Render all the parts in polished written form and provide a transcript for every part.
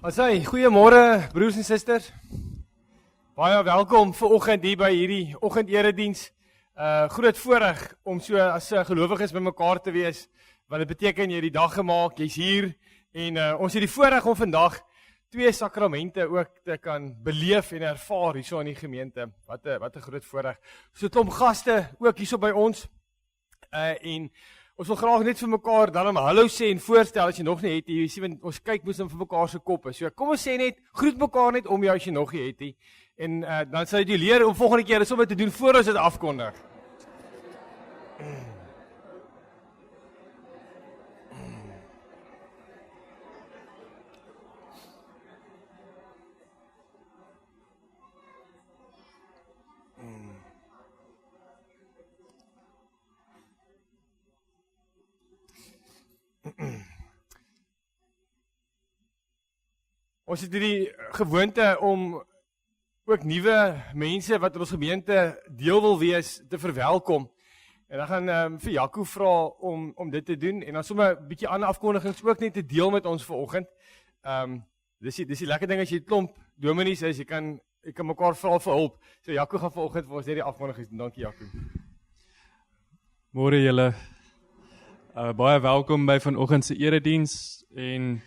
Asai, goeiemôre broers en susters. Baie welkom vanoggend hier by hierdie oggenderediens. Groot voorreg om so as gelowiges by mekaar te wees. Want dit beteken jy die dag gemaak, jy's hier en ons het die voorreg om vandag 2 sakramente ook te kan beleef en ervaar hierso in die gemeente. Wat 'n groot voorreg. So 'n klomp gaste ook hierso by ons. En ons wil graag net vir mekaar dan hallo sê en voorstel as jy nog nie het nie. Jy sien ons kyk moes dan vir mekaar se koppe. So kom ons sê net groet mekaar net om jou as jy nog nie het nie. En dan sal jy leer om volgende keer sommer te doen voor ons dit afkondig. Ons het hierdie gewoonte om ook nuwe mense wat in ons gemeente deel wil wees te verwelkom. En dan gaan vir Jaco vra om dit te doen en dan sommer 'n bietjie ander afkondigings ook net te deel met ons vanoggend. Dis die lekker ding as jy 'n klomp dominees is, jy kan mekaar vra vir hulp. So Jaco gaan vanoggend vir ons net die afkondigings doen. Dankie Jaco. Môre julle. Baie welkom by vanoggend se erediens en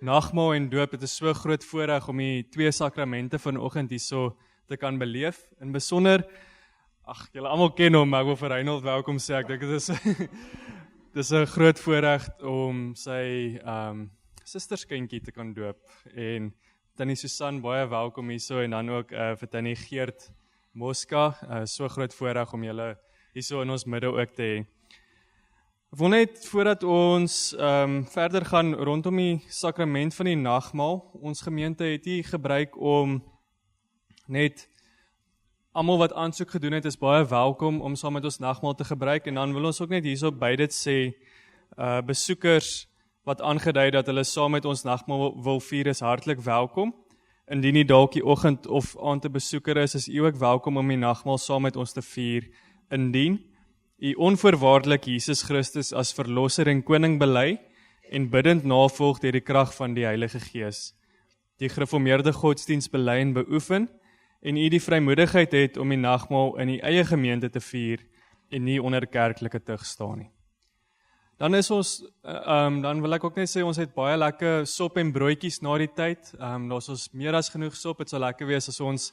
nagmaal en doop. Dit is so groot voorreg om die 2 sakramente vanoggend hierso te kan beleef. In besonder, julle almal ken hom, maar ek wil vir Reinhold welkom sê. Ek dink dit is dis 'n groot voorreg om sy susterskindjie te kan doop. En Tannie Susan, baie welkom hierso en dan ook vir Tannie Geert Mosca. So groot voorreg om julle hierso in ons midde ook te hê. Ek wil net voordat ons verder gaan rondom die sakrament van die nagmaal, ons gemeente het hier gebruik om net almal wat aansoek gedoen het, is baie welkom om saam met ons nagmaal te gebruik en dan wil ons ook net hierso by dit sê, besoekers wat aangedui dat hulle saam met ons nagmaal wil vier is hartlik welkom. Indien jy dalk die oggend of aand 'n besoeker is u ook welkom om die nagmaal saam met ons te vier. Indien u onvoorwaardelik Jesus Christus as verlosser en koning bely en bidend navolg deur die krag van die Heilige Gees. Die gereformeerde godsdiens bely en beoefen en u die vrymoedigheid het om die nagmaal in u eie gemeente te vier en nie onder kerklike tug staan nie. Dan is ons dan wil ek ook net sê ons het baie lekker sop en broodjies na die tyd. Daar's ons meer as genoeg sop. Dit sal lekker wees as ons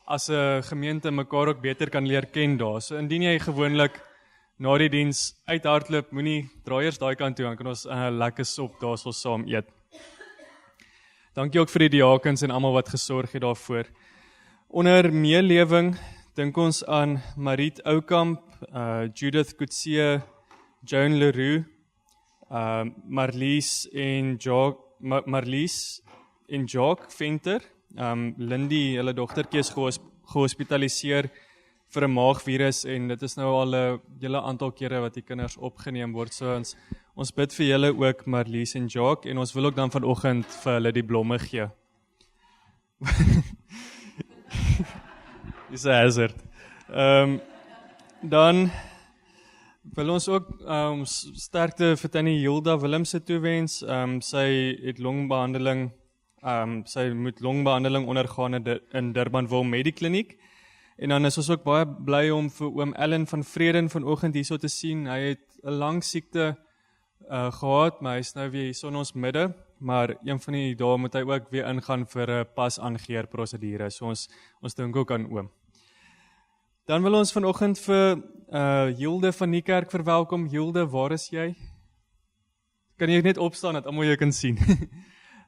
as 'n gemeente mekaar ook beter kan leer ken daar. So indien jy gewoonlik na die diens uithardloop, moenie draai eers daai kant toe, dan kan ons 'n lekker sop daar sal saam eet. Dankie ook vir die diakens en almal wat gesorg het daarvoor. Onder meelewing dink ons aan Mariet Oukamp, Judith Kutsie, Joan Leroux, Marlies en Jacques Venter. Lindy, hulle dogtertjie is gehospitaliseer vir 'n maagvirus en dit is nou al 'n hele aantal kere wat die kinders opgeneem word. So ons bid vir julle ook, Marlies en Jacques, en ons wil ook dan vanoggend vir hulle die blomme gee. Dis 'n hazard. Dan wil ons ook sterkte vir Tannie Hilda Willemse toewens. Sy het longbehandeling, sy moet longbehandeling ondergaan in Durbanville Medikliniek. En dan is ons ook baie bly om vir oom Ellen van Vreden vanoggend hierso te sien. Hy het 'n lang siekte gehad, maar hy is nou weer hierso in ons midde. Maar een van die dae moet hy ook weer ingaan vir 'n pas aangeheer prosedure. So ons dink ook aan oom. Dan wil ons vanoggend vir Hilde van Niekerk verwelkom. Hilde, waar is jy? Kan jy net opstaan dat almal jou kan sien?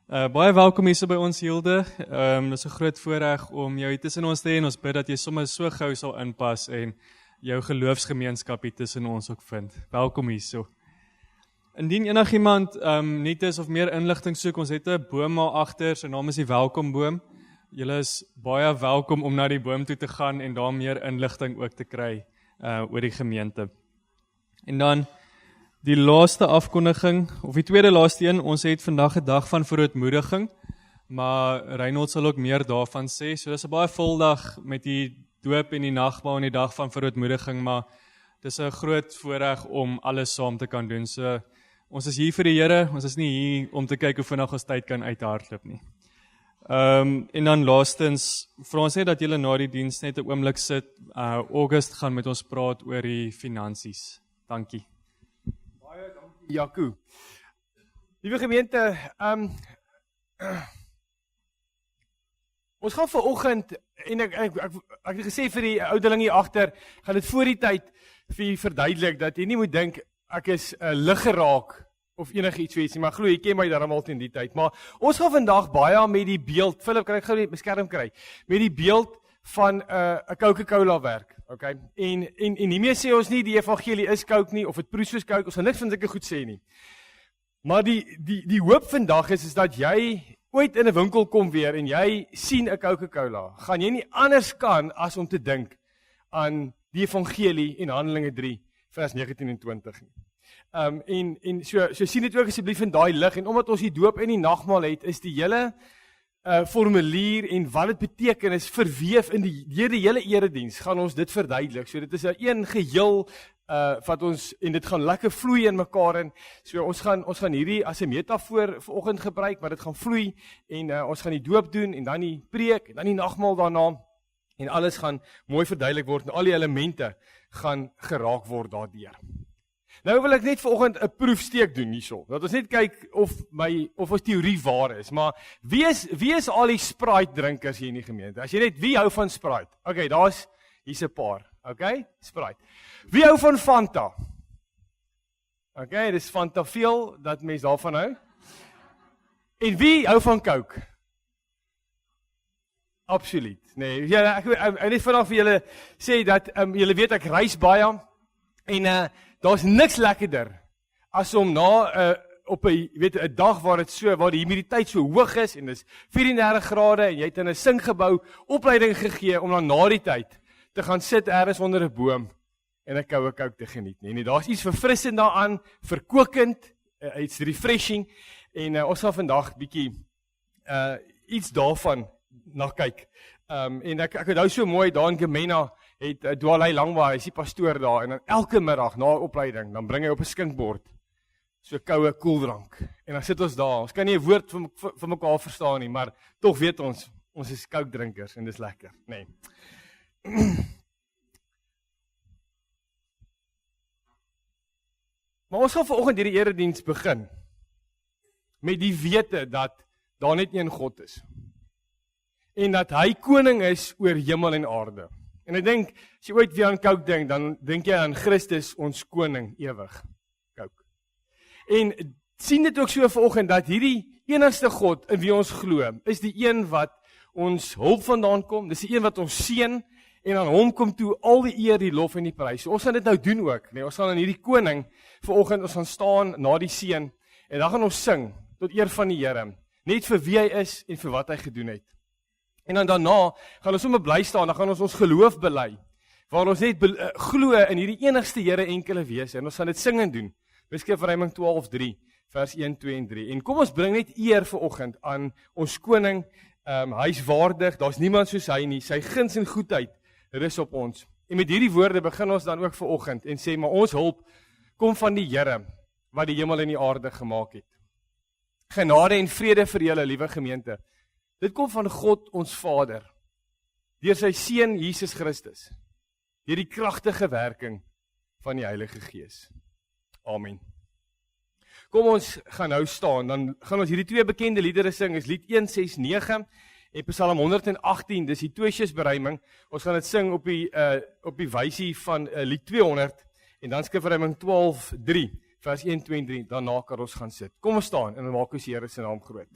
Baie welkom hier by ons, Hilde. Dit is 'n groot voorreg om jou hier tussen ons te hê en ons bid dat jy sommer so gou sal inpas en jou geloofsgemeenskap hier tussen ons ook vind. Welkom hierso. Indien enigiemand nuut is of meer inligting soek, ons het 'n boom daar agter, sy naam is die welkomboom. Julle is baie welkom om na die boom toe te gaan en daar meer inligting ook te kry oor die gemeente. En dan die laaste afkondiging, of die tweede laaste een, ons het vandag 'n dag van verootmoediging, maar Reinhold sal ook meer daarvan sê. So dis 'n baie vol dag met die doop en die nagmaal en die dag van verootmoediging, maar dis 'n groot voorreg om alles saam te kan doen. So ons is hier vir die Here, ons is nie hier om te kyk hoe vinnig ons tyd kan uithardloop nie. En dan laastens, vra ons net dat julle na die diens net 'n oomblik sit. August gaan met ons praat oor die finansies. Dankie. Baie dankie, Jaco. Liewe gemeente, ons gaan vanoggend, en ek het gesê vir die ouderling hier agter, gaan dit voor die tyd vir jy verduidelik, dat jy nie moet dink, ek is lig geraak, of enige iets soos, maar glo, jy ken my daarom al teen die tyd, maar ons gaan vandag baie met die beeld, Philip, kan ek gou die beskerm kry, met die beeld van 'n Coca-Cola werk, okay, en hiermee sê ons nie, die evangelie is Coke nie, of het proe soos Coke, ons gaan niks van sulke goed sê nie, maar die hoop vandag is dat jy ooit in 'n winkel kom weer, en jy sien 'n Coca-Cola, gaan jy nie anders kan, as om te dink, aan die evangelie in Handelinge 3, vers 19 en 20 nie. En so sien dit ook asseblief in daai lig, en omdat ons die doop en die nagmaal het, is die hele formulier en wat dit beteken is verweef in die hele erediens, gaan ons dit verduidelik. So dit is 'n een geheel wat ons, en dit gaan lekker vloei in mekaar in. So ons gaan hierdie as 'n metafoor vanoggend gebruik, maar dit gaan vloei, en ons gaan die doop doen, en dan die preek, en dan die nagmaal daarna, en alles gaan mooi verduidelik word, en al die elemente gaan geraak word daardeur. Nou wil ek net vanoggend 'n proefsteek doen hierso. Dat ons net kyk of ons teorie waar is. Maar wie is al die Sprite drinkers hier in die gemeente? As jy net, wie hou van Sprite? Okay, hier's 'n paar. Okay? Sprite. Wie hou van Fanta? Okay, dis Fanta veel dat mense daarvan hou. En wie hou van Coke? Absoluut. Nee, ja, ek net vanaf vir julle sê dat julle weet ek reis baie, en daar's niks lekkerder as om op 'n dag waar die humiditeit so hoog is, en dis 34 grade, en jy het in 'n singgebou opleiding gegee om dan na die tyd te gaan sit ergens onder 'n boom en 'n koue Coke te geniet nie. Nee, daar's iets verfrissend daaraan, verkwikkend, iets refreshing, en ons gaan vandag bietjie iets daarvan na kyk. En ek onthou so mooi, daar in Gemena het Dwalai Langwa, hy is die pastoor daar, en dan elke middag na opleiding, dan bring hy op 'n skinkbord so koue koeldrank, en dan sit ons daar, ons kan nie 'n woord van mekaar verstaan nie, maar tog weet ons is Coke drinkers, en dis lekker, nee. Maar ons gaan vanoggend hierdie erediens begin, met die wete dat daar net een God is, en dat hy koning is oor hemel en aarde. En ek dink, as jy ooit weer aan Coke dink, dan dink jy aan Christus, ons koning, ewig. Coke. En sien dit ook so vanoggend, dat hierdie enigste God in wie ons glo, is die een wat ons hulp vandaan kom, dis die een wat ons seën, en aan hom kom toe al die eer, die lof en die prys. So ons gaan dit nou doen ook, nee, ons gaan aan hierdie koning, vanoggend ons gaan staan na die seën, en dan gaan ons sing, tot eer van die Here, net vir wie hy is, en vir wat hy gedoen het. En dan daarna gaan ons sommer bly staan, dan gaan ons geloof bely, waar ons net glo in hierdie enigste Here enkele wese, en ons gaan dit sing en doen. Skrifverwysing 12:3, vers 1, 2 en 3. En kom ons bring net eer vanoggend aan ons koning, hy is waardig, daar's niemand soos hy nie, sy guns en goedheid rus op ons. En met hierdie woorde begin ons dan ook vanoggend, en sê, maar ons hulp kom van die Here, wat die hemel en die aarde gemaak het. Genade en vrede vir julle, liewe gemeente. Dit kom van God ons Vader, deur sy Seun Jesus Christus, deur die kragtige werking van die Heilige Gees. Amen. Kom ons gaan nou staan, dan gaan ons hierdie twee bekende liedere sing, is lied 169 en Psalm 118, dis die tweesjesberuiming. Ons gaan dit sing op die wysie van lied 200, en dan Skrifverwysing 12:3, vers 1, 2 en 3, daarna kan ons gaan sit. Kom ons staan, en dan maak ons die Here se naam groot.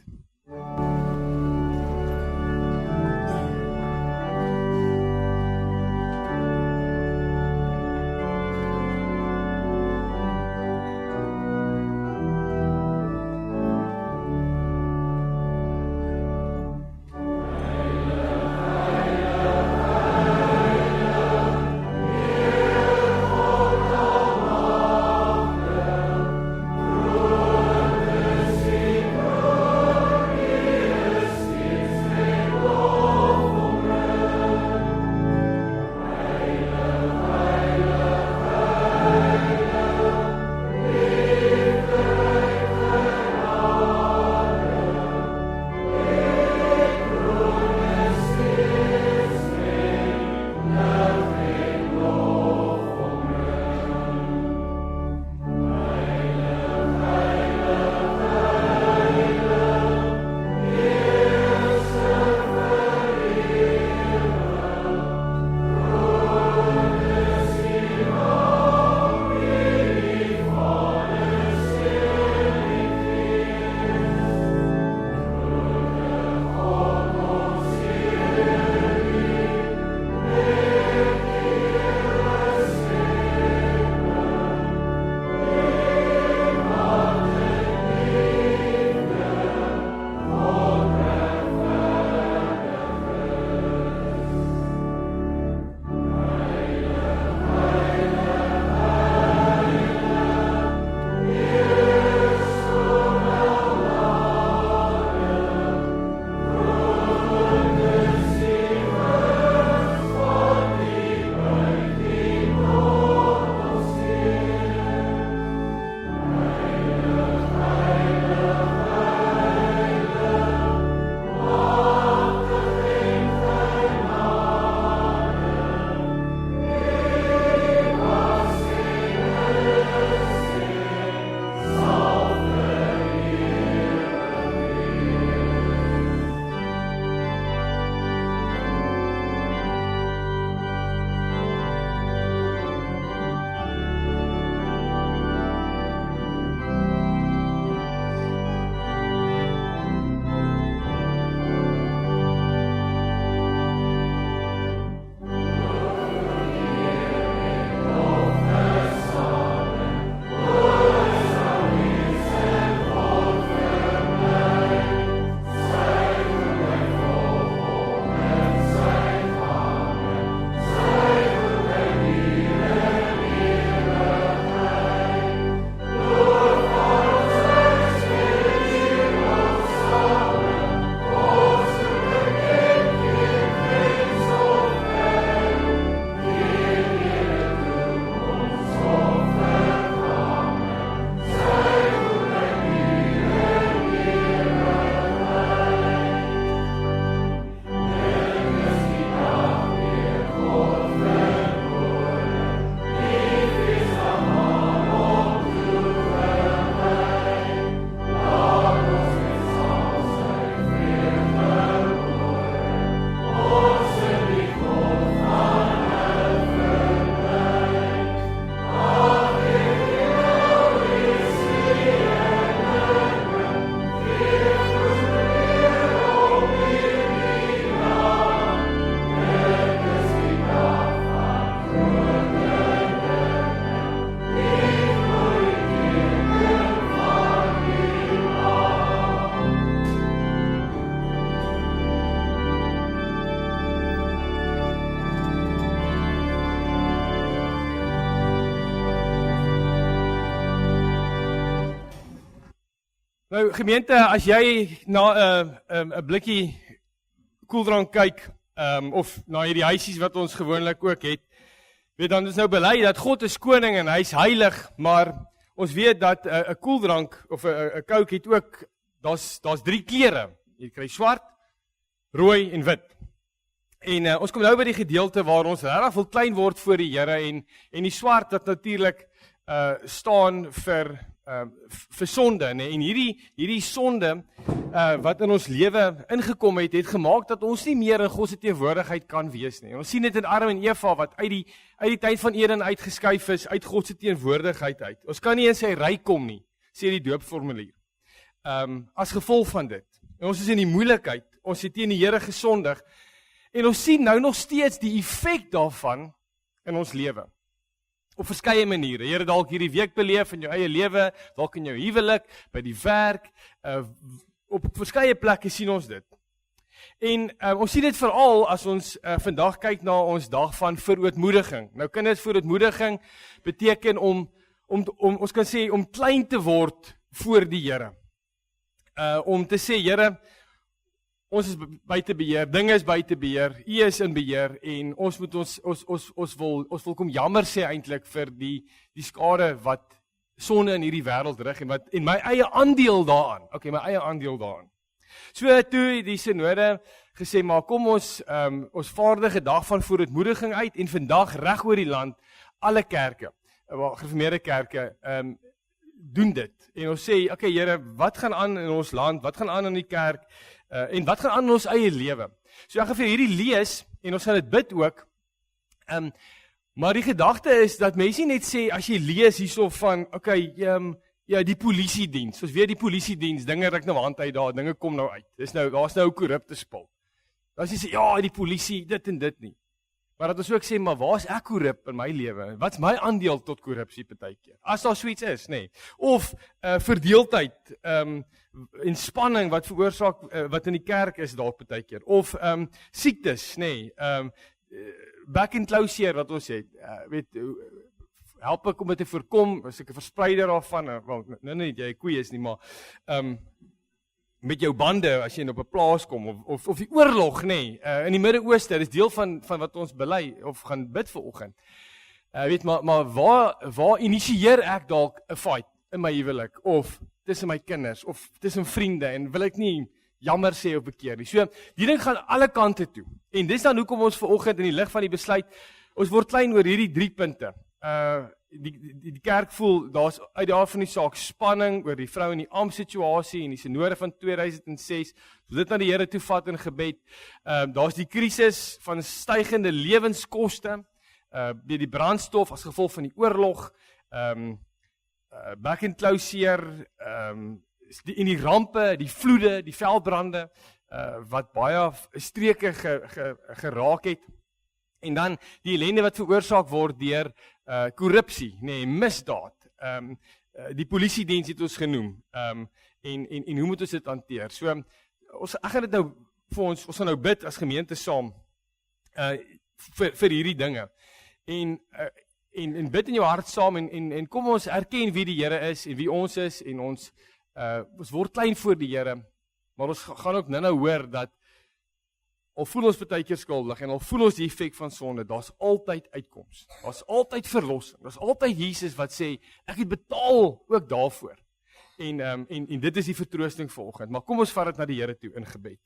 Nou gemeente, as jy na 'n blikkie koeldrank kyk, of na hierdie huisies wat ons gewoonlik ook het, weet dan is nou bely dat God is koning en hy is heilig, maar ons weet dat 'n koeldrank of 'n Coke het ook, daar's 3 kleure. Jy kry swart, rooi en wit. En ons kom nou by die gedeelte waar ons regtig wil klein word voor die Here en die swart wat natuurlik staan vir sonde, en hierdie sonde wat in ons lewe ingekom het gemaak dat ons nie meer in God se teenwoordigheid kan wees nie. Ons sien dit in Adam en Eva wat uit die tyd van Eden uitgeskuif is, uit God se teenwoordigheid uit. Ons kan nie in sy ry kom nie, sê die doopformulier. As gevolg van dit. En ons is in die moeilikheid, ons het teen die Here gesondig, en ons sien nou nog steeds die effek daarvan in ons lewe. Op verskeie maniere. Jy het dalk hierdie week beleef in jou eie lewe, dalk in jou huwelik, by die werk, op verskeie plekke sien ons dit. En ons sien dit veral as ons vandag kyk na ons dag van verootmoediging. Nou kan dit verootmoediging beteken om ons kan sê om klein te word voor die Here. Om te sê, Here, ons is buite beheer, dinge is buite beheer, U is in beheer en ons moet ons wil kom jammer sê eintlik vir die skade wat sonde in hierdie wêreld rig en my eie aandeel daaraan. Okay, my eie aandeel daaraan. So toe die synode gesê, maar kom ons vaardige dag van voorootmoediging uit en vandag reg oor die land alle kerke, gereformeerde kerke doen dit. En ons sê, okay Here, wat gaan aan in ons land? Wat gaan aan in die kerk? En wat gaan aan in ons eie lewe? So ek gaan vir hierdie lees, en ons gaan dit bid ook, maar die gedagte is, dat mense net sê, as jy lees hierso van, okay, ja, die polisiediens, ons weet die polisiediens, dinge ruk nou hand uit daar, dinge kom nou uit, daar's nou korrupte spul. Dan as jy sê, ja, die polisie, dit en dit nie. Maar dat ons ook sê, maar waar is ek korrup in my lewe? Wat is my aandeel tot korrupsie partykeer? As daar so iets is, nê. Of verdeeldheid, en spanning wat veroorsaak wat in die kerk is dalk partykeer. Of siektes, nê. Back and closure wat ons het. Help ek om dit te voorkom, as ek 'n verspreider daarvan, wel, nie jy koeie is nie, maar met jou bande as jy op 'n plaas kom of die oorlog nê in die Midde-Ooste, dis deel van wat ons bely of gaan bid vanoggend. Maar waar initieer ek dalk 'n fight in my huwelik of tussen my kinders of tussen vriende en wil ek nie jammer sê of bekeer nie. So die ding gaan alle kante toe. En dis dan hoekom ons vanoggend in die lig van die besluit ons word klein oor hierdie 3 punte. Die kerk voel, daar's uit daar van die saak spanning oor die vrou in die amptsituasie en die synode van 2006, so dit na die Here toe vat in gebed. Daar's die krisis van stygende lewenskoste, die brandstof as gevolg van die oorlog, back and closure, en die rampe, die vloede, die veldbrande, wat baie streke geraak het. En dan die ellende wat veroorsaak word deur korrupsie, misdaad. Die polisiediens het ons genoem. En hoe moet ons dit hanteer? So ek gaan dit nou vir ons gaan nou bid as gemeente saam vir hierdie dinge. En bid in jou hart saam en kom ons erken wie die Here is en wie ons is en ons word klein voor die Here, maar ons gaan ook nou hoor dat al voel ons partykeer skuldig en al voel ons die effek van sonde, daar's altyd uitkoms. Daar's altyd verlossing. Daar's altyd Jesus wat sê, ek het betaal ook daarvoor. En dit is die vertroosting vanoggend. Maar kom ons vat dit na die Here toe in gebed.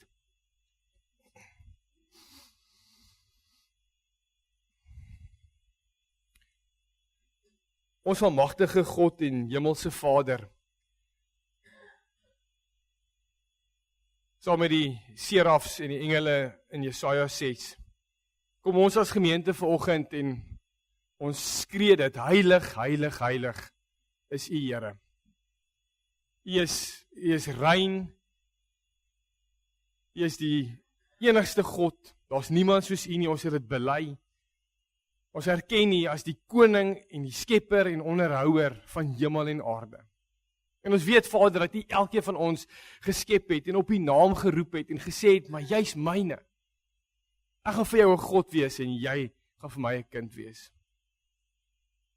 Ons almagtige God en hemelse Vader, saam met die serafs en die engele in Jesaja 6. Kom ons as gemeente vanoggend en ons skree dit, heilig, heilig, heilig is U Here. U is rein, U is die enigste God, daar's niemand soos U nie, ons het dit bely. Ons erken U as die koning en die skepper en onderhouer van hemel en aarde. En ons weet, Vader, dat U elkeen van ons geskep het en op U naam geroep het en gesê het, maar jy's myne. Ek gaan vir jou 'n God wees en jy gaan vir my 'n kind wees.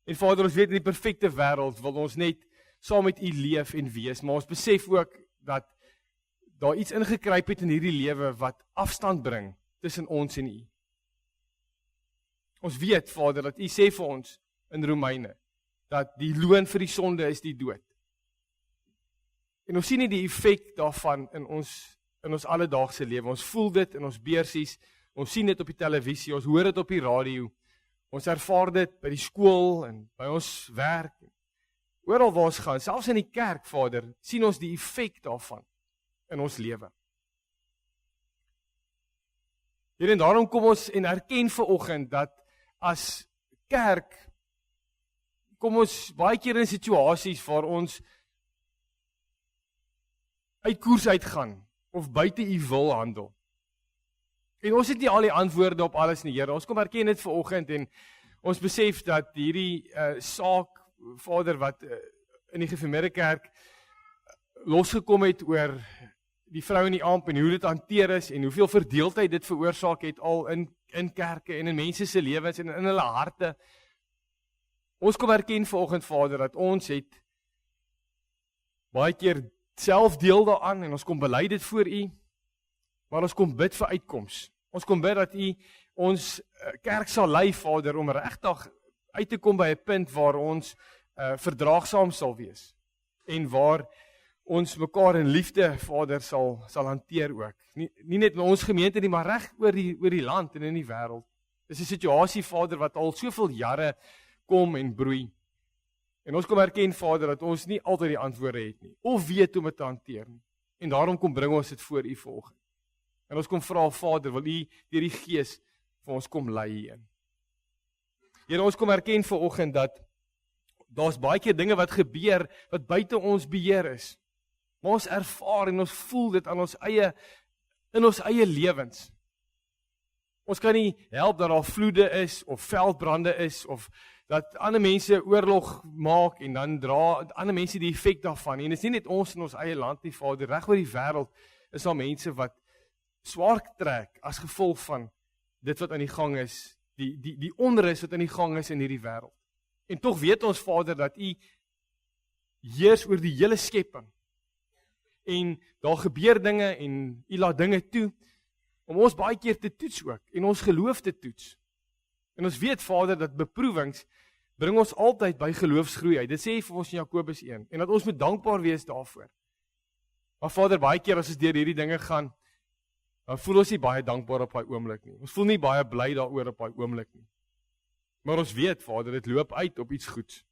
En Vader, ons weet in die perfekte wêreld wil ons net saam met U leef en wees, maar ons besef ook dat daar iets ingekruip het in hierdie lewe wat afstand bring tussen ons en U. Ons weet, Vader, dat U sê vir ons in Romeine, dat die loon vir die sonde is die dood. En ons sien nie die effek daarvan in ons alledaagse lewe. Ons voel dit in ons beursies, ons sien dit op die televisie, ons hoor dit op die radio, ons ervaar dit by die skool en by ons werk. Oral waar ons gaan, selfs in die kerk, Vader, sien ons die effek daarvan in ons lewe. Here, en daarom kom ons en erken vanoggend dat as kerk kom ons baie keer in situasies waar ons uit koers uitgaan of buite U wil handel. En ons het nie al die antwoorde op alles nie, Here. Ons kom erken dit vanoggend en ons besef dat hierdie saak, Vader, wat in die gereformeerde kerk losgekom het oor die vrou in die amp en hoe dit hanteer is en hoeveel verdeeldheid dit veroorsaak het al in kerke en in mense se lewens en in hulle harte. Ons kom erken vanoggend, Vader, dat ons het baie keer self deel daaraan en ons kom bely dit voor U, maar ons kom bid vir uitkoms. Ons kom bid dat U ons kerk sal lei, Vader, om regtig uit te kom by 'n punt waar ons verdraagsaam sal wees en waar ons mekaar in liefde, Vader, sal hanteer ook. Nie net in ons gemeente nie, maar reg oor die land en in die wêreld. Dis 'n situasie, Vader, wat al soveel jare kom en broei. En ons kom erken, Vader, dat ons nie altyd die antwoorde het nie, of weet hoe om dit te hanteer nie. En daarom kom bring ons dit voor U vanoggend. En ons kom vra, Vader, wil U deur die Gees vir ons kom lei hierin. Here, ons kom erken vanoggend dat daar's baie keer dinge wat gebeur wat buite ons beheer is. Maar ons ervaar en ons voel dit aan in ons eie lewens. Ons kan nie help dat daar vloede is of veldbrande is of dat ander mense oorlog maak en dan dra ander mense die effek daarvan. En dit is nie net ons in ons eie land nie, Vader, reg oor die wêreld is daar mense wat swaar trek as gevolg van dit wat aan die gang is, die onrus wat aan die gang is in hierdie wêreld. En tog weet ons, Vader, dat U heers oor die hele skepping. En daar gebeur dinge en U laat dinge toe om ons baie keer te toets ook en ons geloof te toets. En ons weet, Vader, dat beproewings bring ons altyd by geloofsgroei uit. Dit sê vir ons in Jakobus 1 en dat ons moet dankbaar wees daarvoor. Maar Vader, baie keer as ons deur hierdie dinge gaan, dan voel ons nie baie dankbaar op daai oomblik nie. Ons voel nie baie bly daaroor op daai oomblik nie. Maar ons weet, Vader, dit loop uit op iets goeds.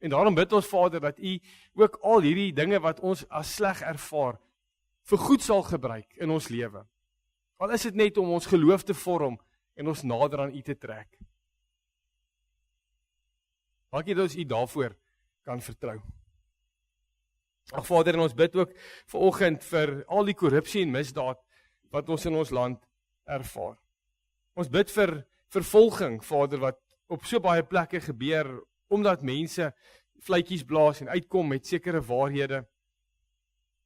En daarom bid ons, Vader, dat U ook al hierdie dinge wat ons as sleg ervaar, vir goed sal gebruik in ons lewe. Al is dit net om ons geloof te vorm en ons nader aan U te trek. Dankie dat ons U daarvoor kan vertrou. Ag Vader, en ons bid ook vanoggend vir al die korrupsie en misdaad wat ons in ons land ervaar. Ons bid vir vervolging, Vader, wat op so baie plekke gebeur, omdat mense vletjies blaas en uitkom met sekere waarhede,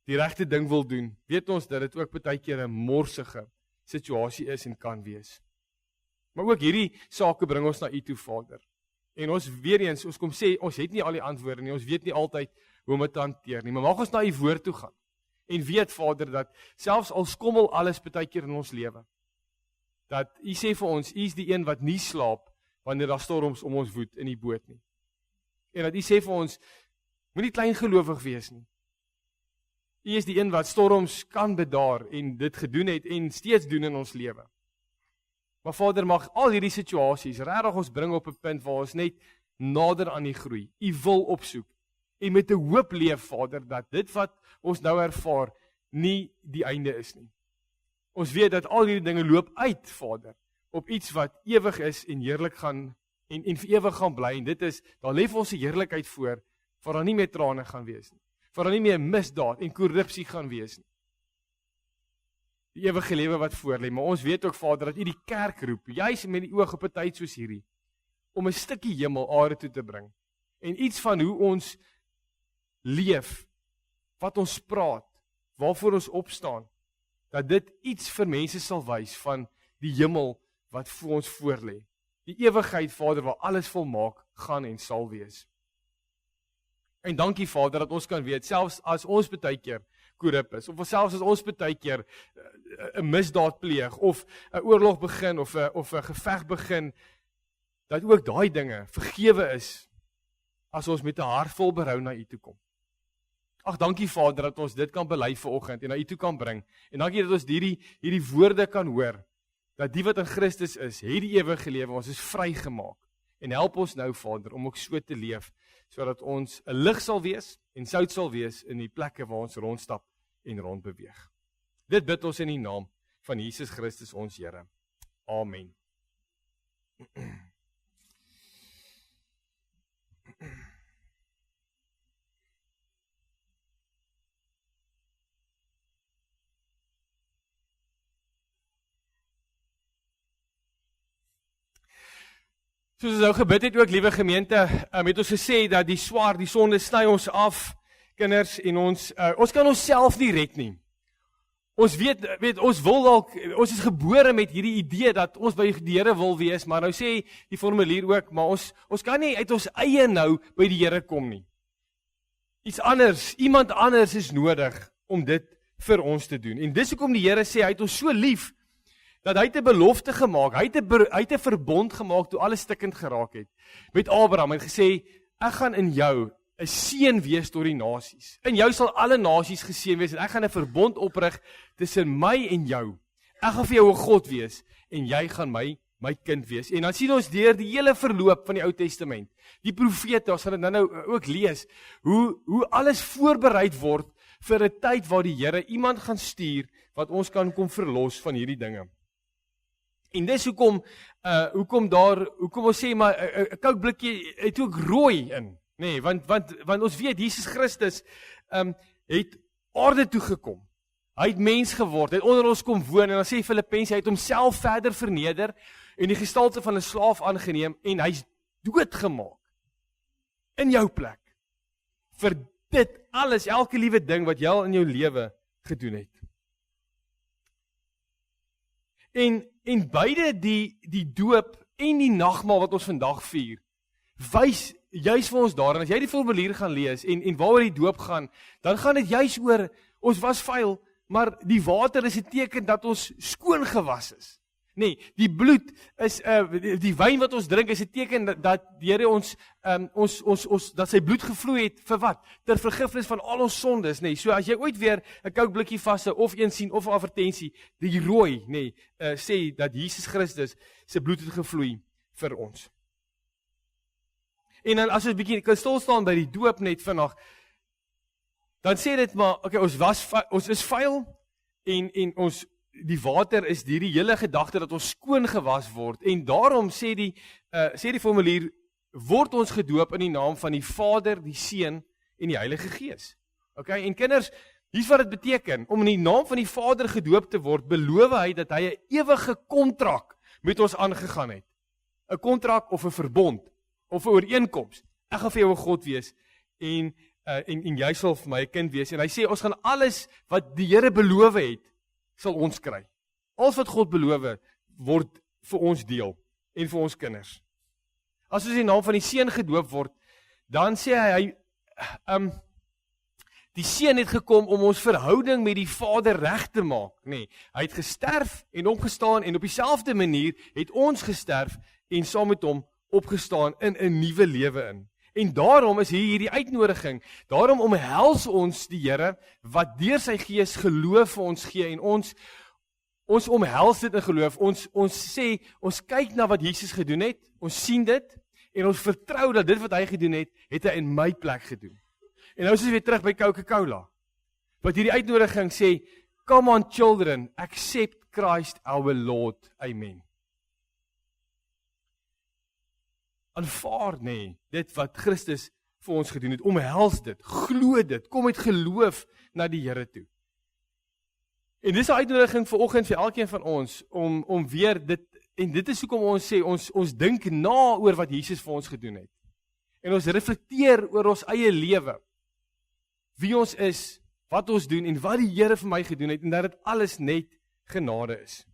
die regte ding wil doen, weet ons dat dit ook baie keer 'n morsige situasie is en kan wees. Maar ook hierdie sake bring ons na U toe, Vader. En ons weer eens, ons kom sê, ons het nie al die antwoorde nie, ons weet nie altyd hoe om dit te hanteer nie, maar mag ons na U woord toe gaan. En weet, Vader, dat selfs al skommel alles baie keer in ons lewe, dat U sê vir ons, U is die een wat nie slaap wanneer daar storms om ons woed in die boot nie. En dat U sê vir ons, moenie kleingelowig wees nie. U is die een wat storms kan bedaar en dit gedoen het en steeds doen in ons lewe. Maar Vader, mag al hierdie situasies regtig ons bring op 'n punt waar ons net nader aan U groei, U wil opsoek en met 'n hoop leef, Vader, dat dit wat ons nou ervaar nie die einde is nie. Ons weet dat al hierdie dinge loop uit, Vader, op iets wat ewig is en heerlik gaan en vir ewig gaan bly, en dit is, daar lê vir ons 'n heerlikheid voor, waar daar nie meer trane gaan wees nie, waar daar nie meer misdaad en korrupsie gaan wees nie. Die ewige lewe wat voor lê, maar ons weet ook, Vader, dat U die kerk roep, juis met die oog op 'n tyd soos hierdie, om 'n stukkie hemel aarde toe te bring, en iets van hoe ons leef, wat ons praat, waarvoor ons opstaan, dat dit iets vir mense sal wys van die hemel wat vir ons voorlê. Die ewigheid, Vader, waar alles volmaak gaan en sal wees. En dankie Vader dat ons kan weet, selfs as ons baie keer korrup is, of selfs as ons baie keer 'n misdaad pleeg, of 'n oorlog begin, of 'n geveg begin, dat ook daai dinge vergewe is, as ons met 'n hart vol berou na U toe kom. Ag, dankie Vader dat ons dit kan bely vanoggend en na U toe kan bring. En dankie dat ons hierdie woorde kan hoor, dat die wat in Christus is, het die ewige lewe, ons is vrygemaak. En help ons nou Vader om ook so te leef, sodat ons 'n lig sal wees en sout sal wees in die plekke waar ons rondstap en rondbeweeg. Dit bid ons in die naam van Jesus Christus ons Here. Amen. Soos ons nou gebid het ook, liewe gemeente, het ons gesê dat die sonde sny ons af, kinders, en ons kan onsself nie red nie. Ons weet ons wil dalk, ons is gebore met hierdie idee dat ons by die Here wil wees, maar nou sê die formulier ook, maar ons kan nie uit ons eie nou by die Here kom nie. Iets anders, iemand anders is nodig om dit vir ons te doen. En dis hoekom die Here sê, hy het ons so lief, dat hy het 'n belofte gemaak, hy het 'n verbond gemaak toe alles stikkend geraak het, met Abraham, en gesê, ek gaan in jou 'n seën wees tot die nasies. In jou sal alle nasies geseën wees, en ek gaan 'n verbond oprig tussen my en jou. Ek gaan vir jou 'n God wees, en jy gaan my kind wees. En dan sien ons deur die hele verloop van die Ou Testament, die profete, ons gaan dit nou ook lees, hoe alles voorberei word vir 'n tyd waar die Here iemand gaan stuur, wat ons kan kom verlos van hierdie dinge. En dis hoekom ons sê, maar 'n koukblikkie het ook rooi in, nee, want ons weet, Jesus Christus het aarde toe gekom. Hy het mens geword, hy het onder ons kom woon, en dan sê Filippense, hy het homself verder verneder, en die gestalte van 'n slaaf aangeneem, en hy's doodgemaak, in jou plek, vir dit alles, elke liewe ding, wat jy al in jou lewe gedoen het. En beide die doop en die nagmaal wat ons vandag vier, wys juis vir ons daarin, as jy die formulier gaan lees, en waaroor die doop gaan, dan gaan dit juis oor, ons was vuil, maar die water is 'n teken dat ons skoon gewas is. Nee, die bloed is, die wyn wat ons drink is 'n teken dat die Here ons, dat sy bloed gevloei het, vir wat? Ter vergifnis van al ons sondes, nee. So as jy ooit weer 'n koukblikkie vashou, of een sien, of 'n advertensie, die rooi, nee, sê dat Jesus Christus sy bloed het gevloei vir ons. En dan as ons 'n bietjie kan stil staan by die doop net vanaand, dan sê dit maar, okay, ons is vuil, en die water is die hele gedagte dat ons skoon gewas word, en daarom sê die formulier, word ons gedoop in die naam van die Vader, die Seun en die Heilige Gees. Okay, en kinders, hier's wat dit beteken, om in die naam van die Vader gedoop te word, beloof hy dat hy 'n ewige kontrak met ons aangegaan het. 'n Kontrak of 'n verbond, of 'n ooreenkoms. Ek gaan vir jou 'n God wees, en jy sal vir my 'n kind wees, en hy sê, ons gaan alles wat die Here beloof het, sal ons kry. Alles wat God beloof, word vir ons deel, en vir ons kinders. As ons in die naam van die Seun gedoop word, dan sê hy, die Seun het gekom om ons verhouding met die Vader reg te maak. Nee, hy het gesterf en opgestaan, en op dieselfde manier het ons gesterf, en saam met hom opgestaan in 'n nuwe lewe in. En daarom is hierdie uitnodiging, daarom omhels ons die Here, wat deur sy Gees geloof vir ons gee, en ons omhels dit in geloof, ons sê, ons kyk na wat Jesus gedoen het, ons sien dit, en ons vertrou dat dit wat hy gedoen het, het hy in my plek gedoen. En nou is ons weer terug by Coca-Cola, wat hierdie uitnodiging sê, come on children, accept Christ our Lord, amen. Aanvaar, nee, dit wat Christus vir ons gedoen het, omhels dit, glo dit, kom met geloof na die Here toe. En dis 'n uitnodiging vanoggend vir elkeen van ons, om weer dit, en dit is hoekom ons sê, ons dink na oor wat Jesus vir ons gedoen het. En ons reflekteer oor ons eie lewe, wie ons is, wat ons doen, en wat die Here vir my gedoen het, en dat dit alles net genade is.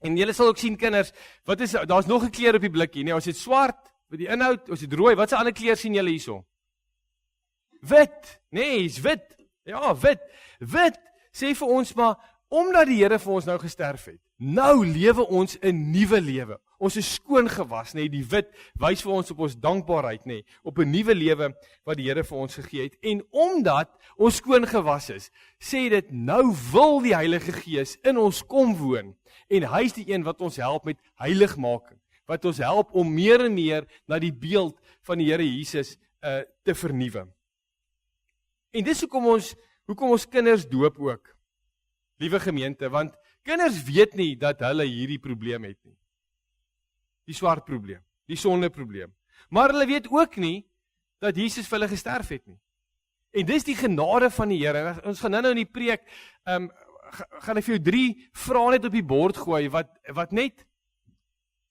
En julle sal ook sien, kinders, daar's nog 'n kleur op die blikkie, nee, ons het swart, met die inhoud, ons het rooi, wat se ander kleur sien julle hierso? wit. Nee, hy's wit. Ja, wit. Wit sê vir ons maar, omdat die Here vir ons nou gesterf het, nou lewe ons 'n nuwe lewe. Ons is skoon gewas, nee, die wit wys vir ons op ons dankbaarheid, nee, op 'n nuwe lewe wat die Here vir ons gegee het. En omdat ons skoon gewas is, sê dit nou wil die Heilige Gees in ons kom woon. En hy is die een wat ons help met heiligmaking, wat ons help om meer en meer na die beeld van die Here Jesus te vernuwe. En dis hoekom ons kinders doop ook, liewe gemeente, want kinders weet nie dat hulle hierdie probleem het nie. Die swart probleem, die sonde probleem. Maar hulle weet ook nie dat Jesus vir hulle gesterf het nie. En dis die genade van die Here. Ons gaan nou in die preek, gaan ek vir jou 3 vrae net op die bord gooi, wat net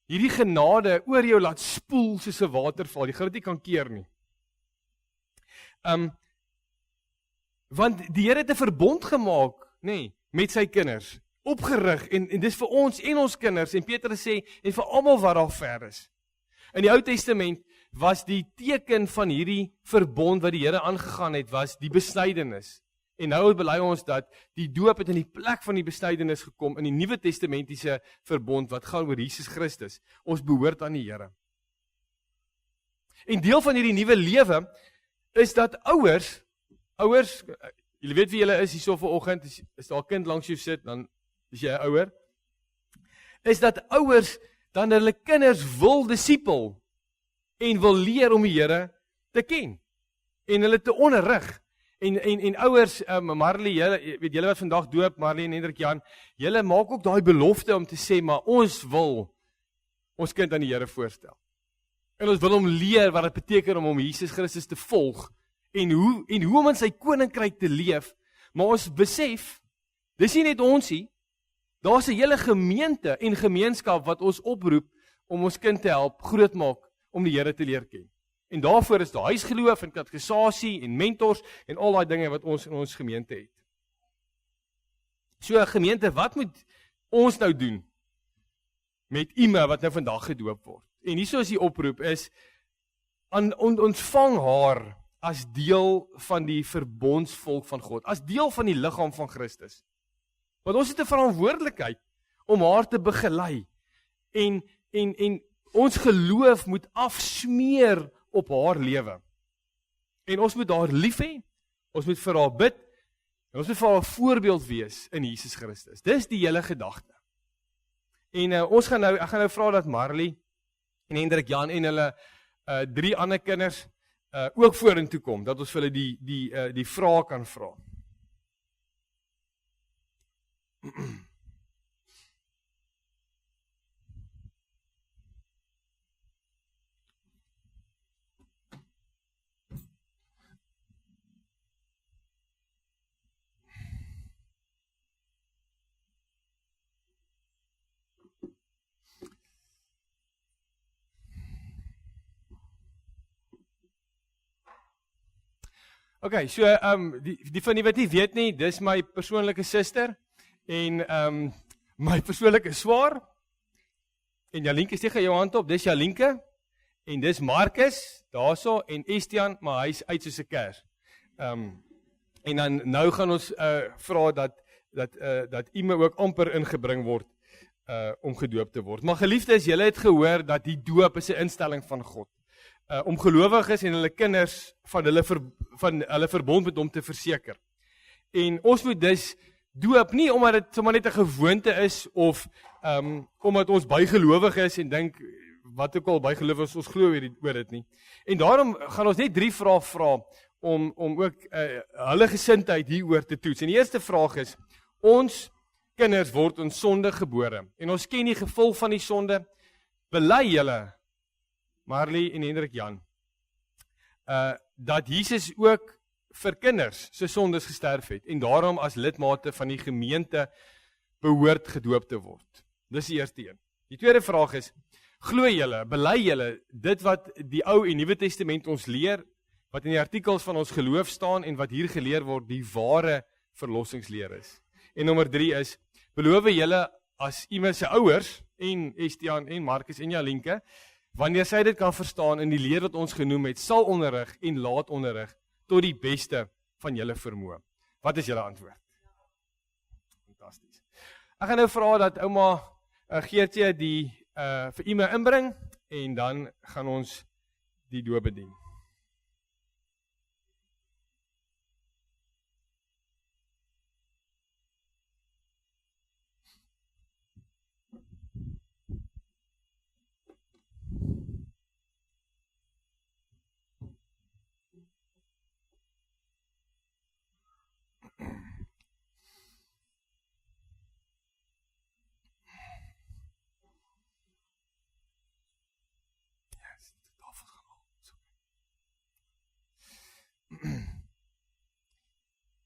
hierdie genade oor jou laat spoel soos 'n waterval. Jy gaan dit nie kan keer nie. Want die Here het 'n verbond gemaak, nee, met sy kinders, opgerig, en dis vir ons en ons kinders, en Petrus sê, en vir almal wat daar ver is. In die Ou Testament was die teken van hierdie verbond wat die Here aangegaan het, was die besnydenis. En nou bely ons dat die doop het in die plek van die besnydenis gekom in die Nuwe Testamentiese verbond wat gaan oor Jesus Christus. Ons behoort aan die Here. En deel van hierdie nuwe lewe is dat ouers, julle weet wie julle is hierso vanoggend, is daar 'n kind langs jou sit, dan is jy 'n ouer. Is dat ouers dan hulle kinders wil disipel en wil leer om die Here te ken en hulle te onderrig. En ouers, Marley, julle wat vandag doop, Marley en Hendrik Jan, julle maak ook daai belofte om te sê, maar ons wil ons kind aan die Here voorstel. En ons wil hom leer wat dit beteken om Jesus Christus te volg en hoe om in sy koninkryk te leef. Maar ons besef, dis nie net ons nie, daar's 'n hele gemeente en gemeenskap wat ons oproep om ons kind te help grootmaak om die Here te leer ken. En daarvoor is daar huisgeloof en katekisasie en mentors en al daai dinge wat ons in ons gemeente het. So gemeente, wat moet ons nou doen met Ima wat nou vandag gedoop word? En hierso is die oproep is, ontvang haar as deel van die verbondsvolk van God, as deel van die liggaam van Christus. Want ons het 'n verantwoordelikheid om haar te begelei. En ons geloof moet afsmeer op haar lewe. En ons moet haar lief hê, ons moet vir haar bid, en ons moet vir haar 'n voorbeeld wees in Jesus Christus. Dis die hele gedagte. En ek gaan nou vra dat Marley en Hendrik Jan en hulle 3 ander kinders ook vorentoe kom, dat ons vir hulle die vrae kan vra. Okay, so die van die wat nie weet nie, dis my persoonlike suster en my persoonlike swaar. En Jalinke, steek jou hand op, dis Jalinke. En dis Marcus, daarso, en Estian, maar hy's uit soos 'n kers. En dan nou gaan ons vra dat Ime ook amper ingebring word om gedoop te word. Maar geliefdes, julle het gehoor dat die doop is 'n instelling van God. Om gelowiges en hulle kinders van hulle verbond met hom te verseker. En ons moet dus doop nie omdat dit sommer net 'n gewoonte is of omdat ons bygelowig is en dink wat ook al bygelowig is, ons glo oor dit nie. En daarom gaan ons net 3 vrae vra om ook hulle gesindheid hieroor te toets. En die eerste vraag is, ons kinders word in sonde gebore en ons ken die gevolg van die sonde. Bely julle, Marley en Hendrik Jan, dat Jesus ook vir kinders se sondes gesterf het en daarom as lidmate van die gemeente behoort gedoop te word. Dis die eerste een. Die tweede vraag is, glo julle, bely julle dit wat die Ou en Nuwe Testament ons leer, wat in die artikels van ons geloof staan en wat hier geleer word, die ware verlossingsleer is. En nommer 3 is, beloof julle as iemand se ouers en Estian en Marcus en Jalinke, wanneer sy dit kan verstaan in die leer wat ons genoem het, sal onderrig en laat onderrig tot die beste van julle vermoë. Wat is julle antwoord? Fantasties. Ek gaan nou vra dat ouma Geertjie die vir u inbring en dan gaan ons die doop bedien.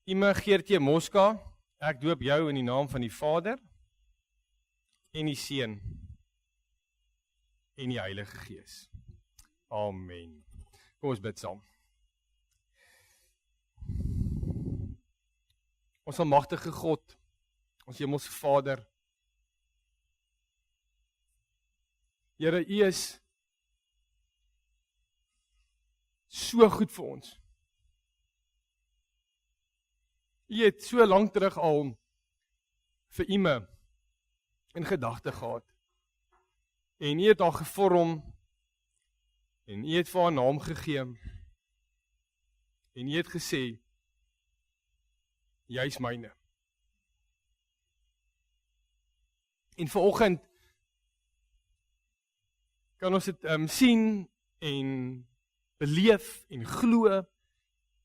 Ime Geertjie Mosca, ek doop jou in die naam van die Vader en die Seun en die Heilige Gees. Amen. Kom ons bid saam. Ons almagtige God, ons hemelse Vader, Here, U is so goed vir ons. U het so lank terug al vir Ime in gedagte gehad. En U het haar gevorm en U het vir haar naam gegee. En U het gesê, jy is myne. En vanoggend kan ons dit sien en beleef en glo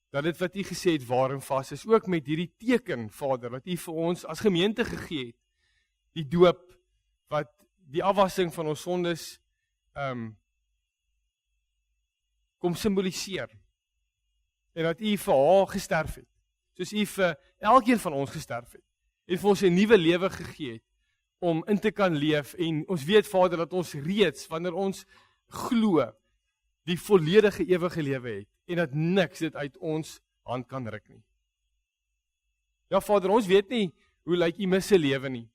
dat dit wat U gesê het waar en vas is, ook met hierdie teken, Vader, wat U vir ons as gemeente gegee het, die doop, wat die afwassing van ons sondes kom simboliseer, en dat U vir haar gesterf het, soos U vir elkeen van ons gesterf het, en vir ons 'n nuwe lewe gegee het, om in te kan leef, en ons weet, Vader, dat ons reeds, wanneer ons glo, die volledige ewige lewe het, en dat niks dit uit ons hand kan ruk nie. Ja, Vader, ons weet nie hoe lyk U se lewe nie.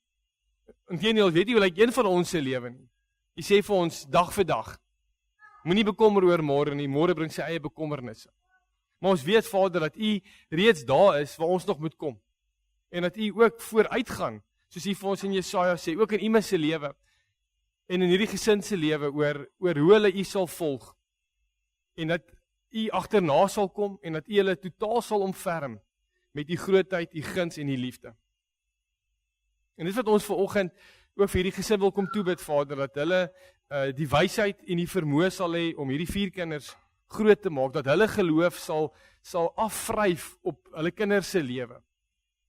Inteendeel, weet nie hoe lyk een van ons se lewe nie. U sê vir ons dag vir dag, moenie bekommer oor môre nie, môre bring sy eie bekommernisse. Maar ons weet, Vader, dat U reeds daar is waar ons nog moet kom. En dat U ook vooruitgaan, soos U vir ons in Jesaja sê, ook in U se lewe en in hierdie gesin se lewe oor hoe hulle U sal volg. En dat U agterna sal kom en dat U hulle totaal sal omferm met U grootheid, U guns en U liefde. En dit wat ons vanoggend ook vir hierdie gesin wil kom toebid, Vader, dat hulle die wysheid en die vermoë sal hê om hierdie 4 kinders groot te maak, dat hulle geloof sal afvryf op hulle kinders se lewe.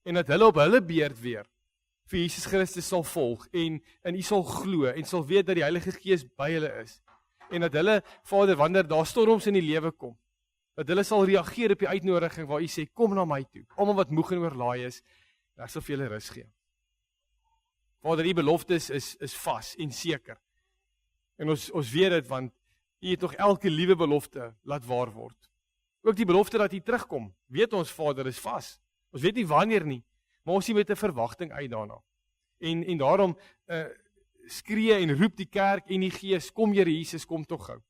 En dat hulle op hulle beurt weer vir Jesus Christus sal volg en in U sal glo en sal weet dat die Heilige Gees by hulle is. En dat hulle, Vader, wanneer daar storms in die lewe kom, dat hulle sal reageer op die uitnodiging waar U sê, kom na my toe, almal wat moeg en oorlaai is, ek sal vir julle rus gee. Vader, U beloftes is vas en seker. En ons weet dit, want U het nog elke liewe belofte laat waar word. Ook die belofte dat U terugkom, weet ons, Vader, is vas. Ons weet nie wanneer nie, maar ons sien met 'n verwagting uit daarna. En daarom skree en roep die kerk en die Gees, kom Here Jesus, kom tog gou.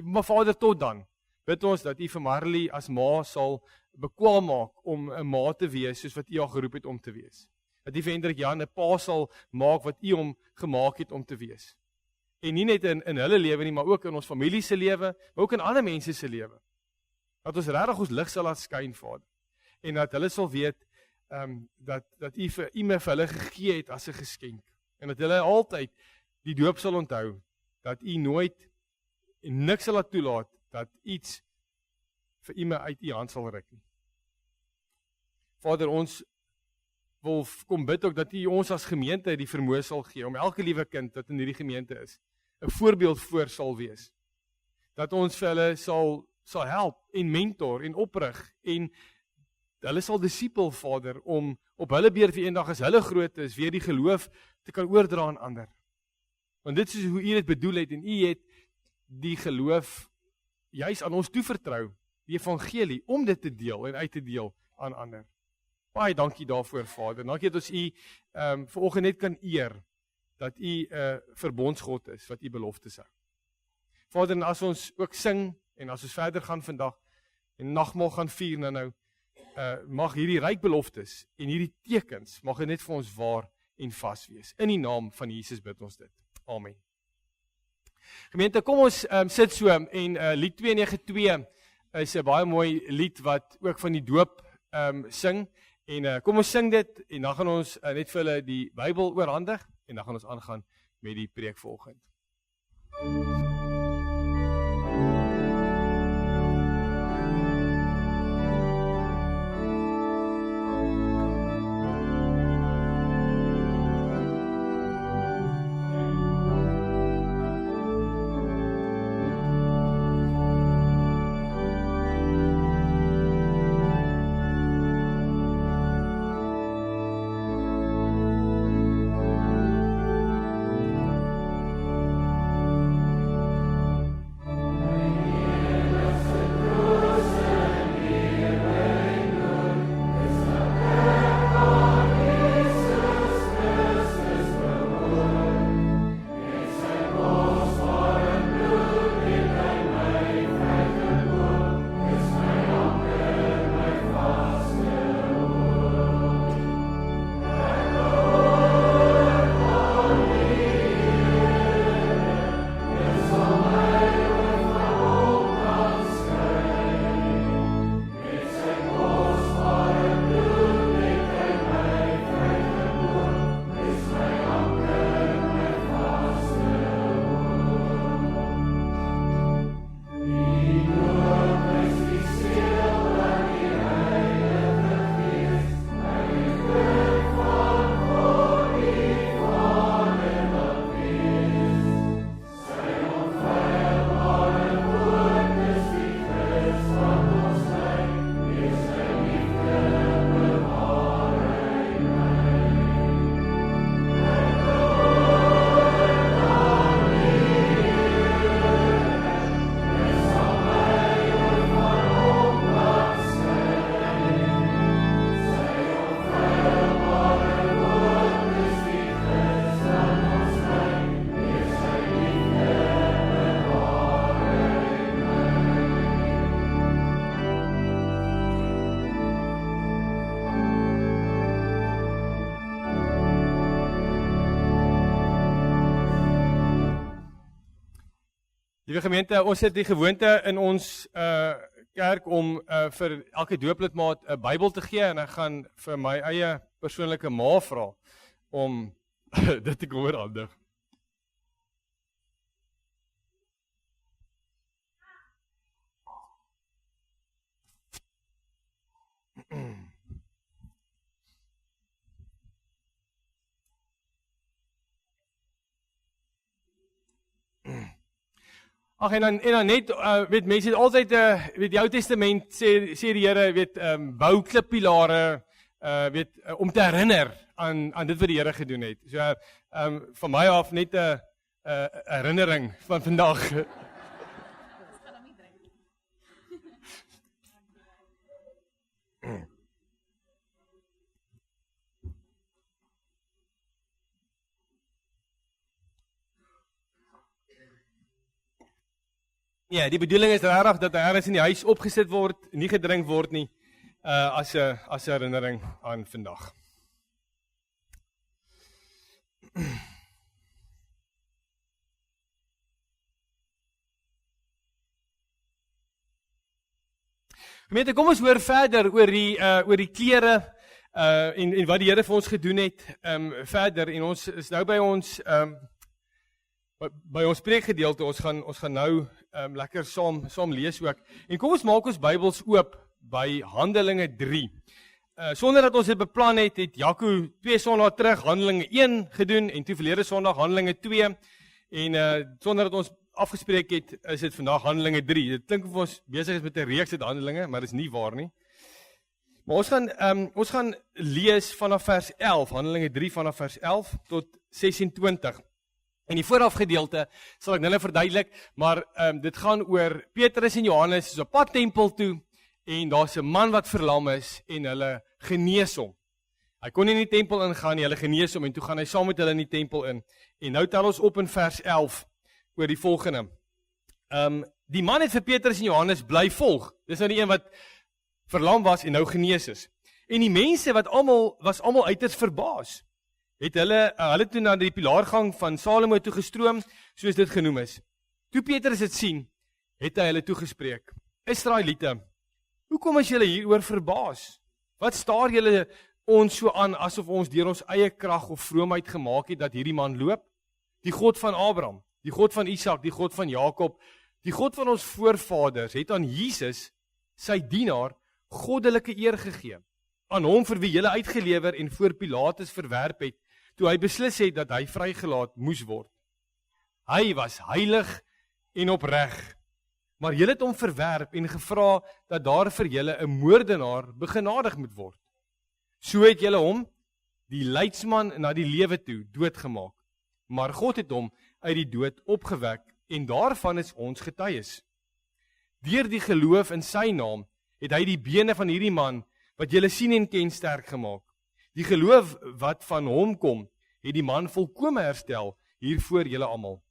Maar Vader, tot dan, bid ons dat U vir Marley as ma sal bekwaam maak om 'n ma te wees, soos wat U haar geroep het om te wees. Dat U vir Hendrik Jan 'n pa sal maak wat U hom gemaak het om te wees. En nie net in hulle lewe nie, maar ook in ons familie se lewe, maar ook in ander mense se lewe. Dat ons regtig ons lig sal laat skyn, Vader. En dat hulle sal weet dat U vir hulle gegee het as 'n geskenk. En dat hulle altyd die doop sal onthou, dat U nooit en niks sal laat toelaat, dat iets vir U uit U hand sal ruk nie. Vader, ons wil kom bid ook dat U ons as gemeente die vermoë sal gee, om elke liewe kind wat in hierdie gemeente is, 'n voorbeeld voor sal wees. Dat ons vir hulle sal help en mentor en oprig en hulle sal disipel, Vader, om op hulle beurt vir eendag as hulle groot is, weer die geloof te kan oordra aan ander. Want dit is hoe U dit bedoel het, en U het die geloof juis aan ons toevertrou, die evangelie, om dit te deel en uit te deel aan ander. Baie dankie daarvoor, Vader. Dankie dat ons U vanoggend net kan eer, dat U 'n verbondsgod is, wat U beloftes hou. Vader, en as ons ook sing, en as ons verder gaan vandag, en nagmaal gaan vier nou, mag hierdie ryk beloftes en hierdie tekens, mag dit net vir ons waar en vas wees. In die naam van Jesus bid ons dit. Amen. Gemeente, kom ons sit so en lied 292 is 'n baie mooi lied wat ook van die doop sing. En kom ons sing dit en dan gaan ons net vir hulle die Bybel oorhandig en dan gaan ons aangaan met die preek vanoggend. Liewe gemeente, ons het die gewoonte in ons kerk om vir elke dooplidmaat 'n Bybel te gee en ek gaan vir my eie persoonlike ma vra om dit te kom oorhandig. Ag en dan net weet mense het altyd weet die Ou Testament sê die Here weet bou klippilare weet om te herinner aan dit wat die Here gedoen het. So van my af net 'n herinnering van vandag. Ja, die bedoeling is regtig dat ergens in die huis opgesit word, nie gedrink word nie, as 'n herinnering aan vandag. Gemeente, kom ons hoor verder oor die klere en wat die Here vir ons gedoen het verder en ons is nou by ons preekgedeelte. Ons gaan nou lekker saam lees ook. En kom ons maak ons Bybels oop by Handelinge 3. Sonder dat ons dit beplan het Jaco 2 Sondae terug Handelinge 1 gedoen en toe verlede Sondag Handelinge 2 en sonder dat ons afgespreek het, is dit vandag Handelinge 3. Dit klink of ons besig is met 'n reeks uit Handelinge, maar dit is nie waar nie. Maar ons gaan lees vanaf vers 11, Handelinge 3 vanaf vers 11 tot 26. En die voorafgedeelte sal ek nou verduidelik, maar dit gaan oor Petrus en Johannes is op pad tempel toe en daar's 'n man wat verlam is en hulle genees hom. Hy kon nie in die tempel ingaan nie, hulle genees hom en toe gaan hy saam met hulle in die tempel in. En nou tel ons op in vers 11 oor die volgende. Die man het vir Petrus en Johannes bly volg. Dis nou die een wat verlam was en nou genees is. En die mense was almal uiters verbaas. Het hulle toe na die pilaargang van Salomo toe gestroom, soos dit genoem is. Toe Petrus dit sien, het hy hulle toegespreek. Israeliete, hoekom is julle hieroor verbaas? Wat staar julle ons so aan asof ons deur ons eie krag of vroomheid gemaak het dat hierdie man loop? Die God van Abraham, die God van Isak, die God van Jakob, die God van ons voorvaders het aan Jesus, sy dienaar, goddelike eer gegee. Aan hom vir wie julle uitgelewer en voor Pilatus verwerp het, toe hy beslis het dat hy vrygelaat moes word. Hy was heilig en opreg, maar julle het hom verwerp en gevra dat daar vir julle 'n moordenaar begenadig moet word. So het julle hom, die leidsman na die lewe toe, doodgemaak. Maar God het hom uit die dood opgewek en daarvan is ons getuies. Deur die geloof in sy naam het hy die bene van hierdie man wat julle sien en ken sterk gemaak. Die geloof wat van hom kom, het die man volkome herstel hier voor julle almal.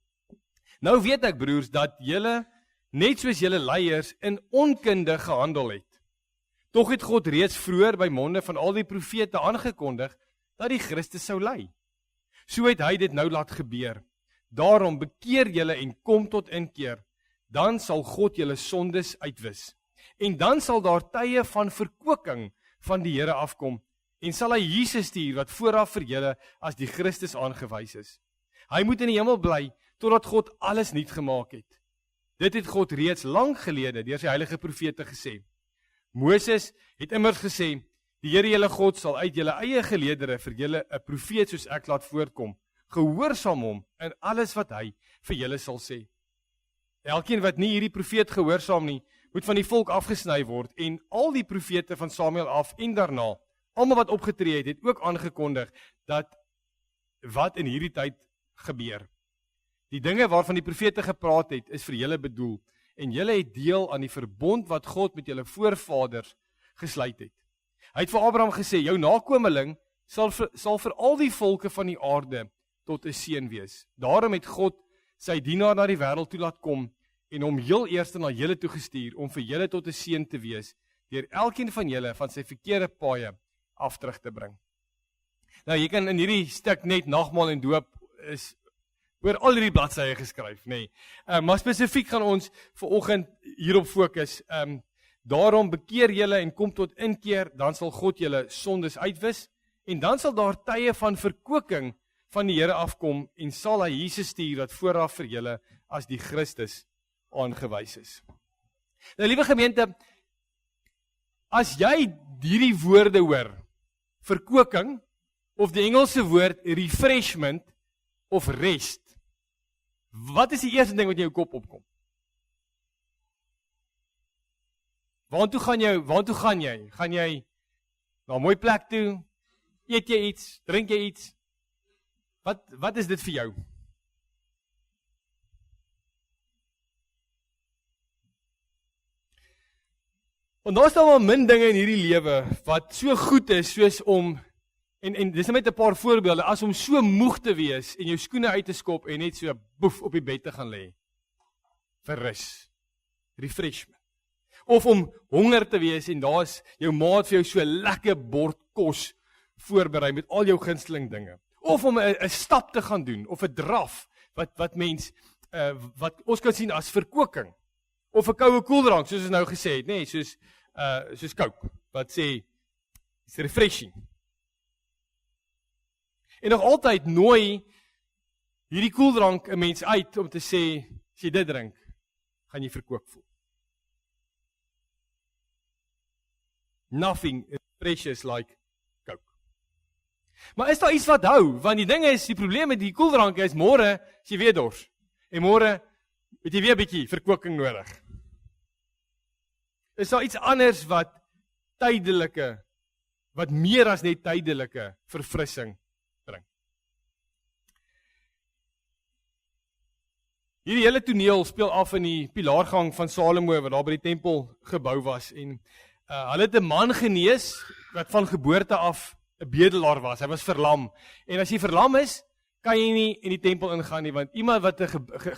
Nou weet ek broers dat julle net soos julle leiers in onkunde gehandel het. Tog het God reeds vroeër by monde van al die profete aangekondig dat die Christus sou ly. So het hy dit nou laat gebeur. Daarom bekeer julle en kom tot inkeer, dan sal God julle sondes uitwis. En dan sal daar tye van verkwikking van die Here afkom, en sal hy Jesus stuur wat vooraf vir julle as die Christus aangewys is. Hy moet in die hemel bly, totdat God alles nuut gemaak het. Dit het God reeds lank gelede deur sy heilige profete gesê. Moses het immers gesê, die Here julle God sal uit julle eie geleedere vir julle 'n profeet soos ek laat voortkom. Gehoorsaam hom in alles wat hy vir julle sal sê. Elkeen wat nie hierdie profeet gehoorsaam nie, moet van die volk afgesny word, en al die profete van Samuel af en daarna, almal wat opgetree het ook aangekondig dat wat in hierdie tyd gebeur. Die dinge waarvan die profete gepraat het, is vir julle bedoel, en julle het deel aan die verbond wat God met julle voorvaders gesluit het. Hy het vir Abraham gesê, jou nakomeling sal vir al die volke van die aarde tot 'n seën wees. Daarom het God sy dienaar na die wêreld toe laat kom en hom heel eers na julle toe gestuur om vir julle tot 'n seën te wees, deur elkeen van julle van sy verkeerde paaie af terug te bring. Nou jy kan in hierdie stuk net nagmaal en doop is oor al hierdie bladsye geskryf, nê. Maar spesifiek gaan ons vanoggend hierop fokus. Daarom bekeer julle en kom tot inkeer, dan sal God julle sondes uitwis, en dan sal daar tye van verkwikking van die Here afkom, en sal hy Jesus stuur wat vooraf vir julle as die Christus aangewys is. Nou liewe gemeente, as jy hierdie woorde hoor, verkwikking, of die Engelse woord refreshment, of rest, wat is die eerste ding wat in jou kop opkom? Waartoe gaan jy? Gaan jy na 'n mooi plek toe? Eet jy iets? Drink jy iets? Wat is dit vir jou? Want daar staan wel min dinge in hierdie lewe wat so goed is soos om, en dis net 'n paar voorbeelde, as om so moeg te wees en jou skoene uit te skop en net so boef op die bed te gaan lê. Vir rus. Refreshment. Of om honger te wees en daar's jou maat vir jou so lekker bord kos voorberei met al jou gunsteling dinge. Of om 'n stap te gaan doen, of 'n draf, wat mens, wat ons kan sien as verkwikking. Of 'n koue koeldrank, soos ons nou gesê het, nê, soos Coke, wat sê, it's refreshing. En nog altyd nooi hierdie koeldrank 'n mens uit om te sê, as jy dit drink, gaan jy verkoop voel. Nothing is precious like Coke. Maar is daar iets wat hou? Want die ding is, die probleem met die koeldrank is, môre is jy weer dors. En môre het jy weer 'n bietjie verkwikking nodig. Is daar iets anders wat tydelike, wat meer as net tydelike verfrissing bring? Hierdie hele toneel speel af in die pilaargang van Salomo, wat daar by die tempel gebou was, en hulle het 'n man genees, wat van geboorte af 'n bedelaar was, hy was verlam, en as jy verlam is, kan jy nie in die tempel ingaan nie, want iemand wat 'n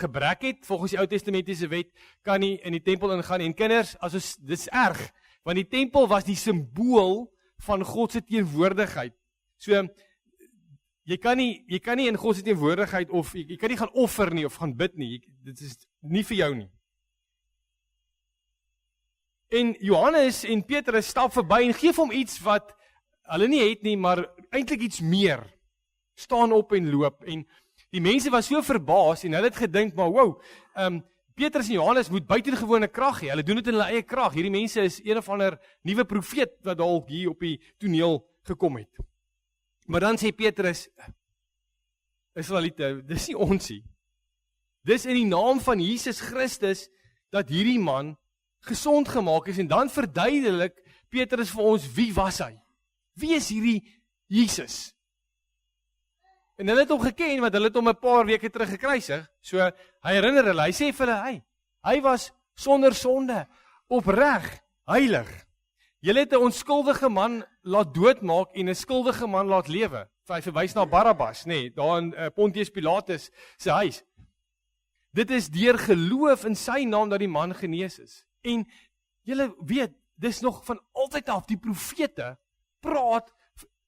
gebrek het, volgens die Ou Testamentiese wet, kan nie in die tempel ingaan, en kinders, dis erg, want die tempel was die simbool van God se teenwoordigheid. So, jy kan nie in God se teenwoordigheid, of jy kan nie gaan offer nie, of gaan bid nie, dit is nie vir jou nie. En Johannes en Petrus stap verby en gee vir hom iets wat hulle nie het nie, maar eintlik iets meer. Staan op en loop, en die mense was so verbaas, en hulle het gedink, maar wow, Petrus en Johannes moet buitengewone krag hê, hulle doen dit in hulle eie krag, hierdie mense is een of ander nuwe profeet, wat dalk hier op die toneel gekom het. Maar dan sê Petrus, Israeliete, dis nie ons nie. Dis in die naam van Jesus Christus, dat hierdie man gesond gemaak is, en dan verduidelik Petrus vir ons, wie was hy? Wie is hierdie Jesus? En hulle het hom geken, want hulle het hom 'n paar weke terug gekruisig, so hy herinner hulle, hy sê vir hulle, hy was sonder sonde, opreg, heilig. Julle het 'n onskuldige man laat doodmaak, en 'n skuldige man laat lewe. Hy verwys na Barabbas, daar in Pontius Pilatus se huis. Dit is deur geloof in sy naam dat die man genees is. En julle weet, dis nog van altyd af, die profete praat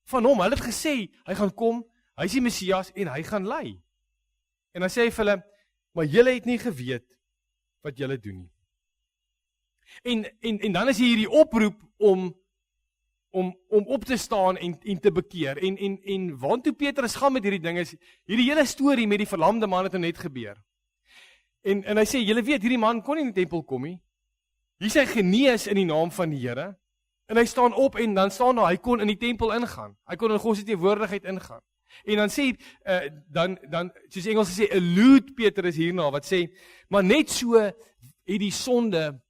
van hom. Hulle het gesê, hy gaan kom, hy is die Messias, en hy gaan ly. En dan sê hy vir hulle, maar julle het nie geweet wat julle doen nie. En dan is hier hierdie oproep om op te staan en te bekeer. En waartoe Petrus gaan met hierdie ding is, hierdie hele storie met die verlamde man het net gebeur. En hy sê, julle weet, hierdie man kon nie in die tempel kom nie. Hier is hy genees in die naam van die Here. En hy staan op, en dan staan daar, hy kon in die tempel ingaan. Hy kon in God se teenwoordigheid ingaan. En dan sê, dan soos Engels sê, allude Petrus hierna, wat sê, maar net so het die sonde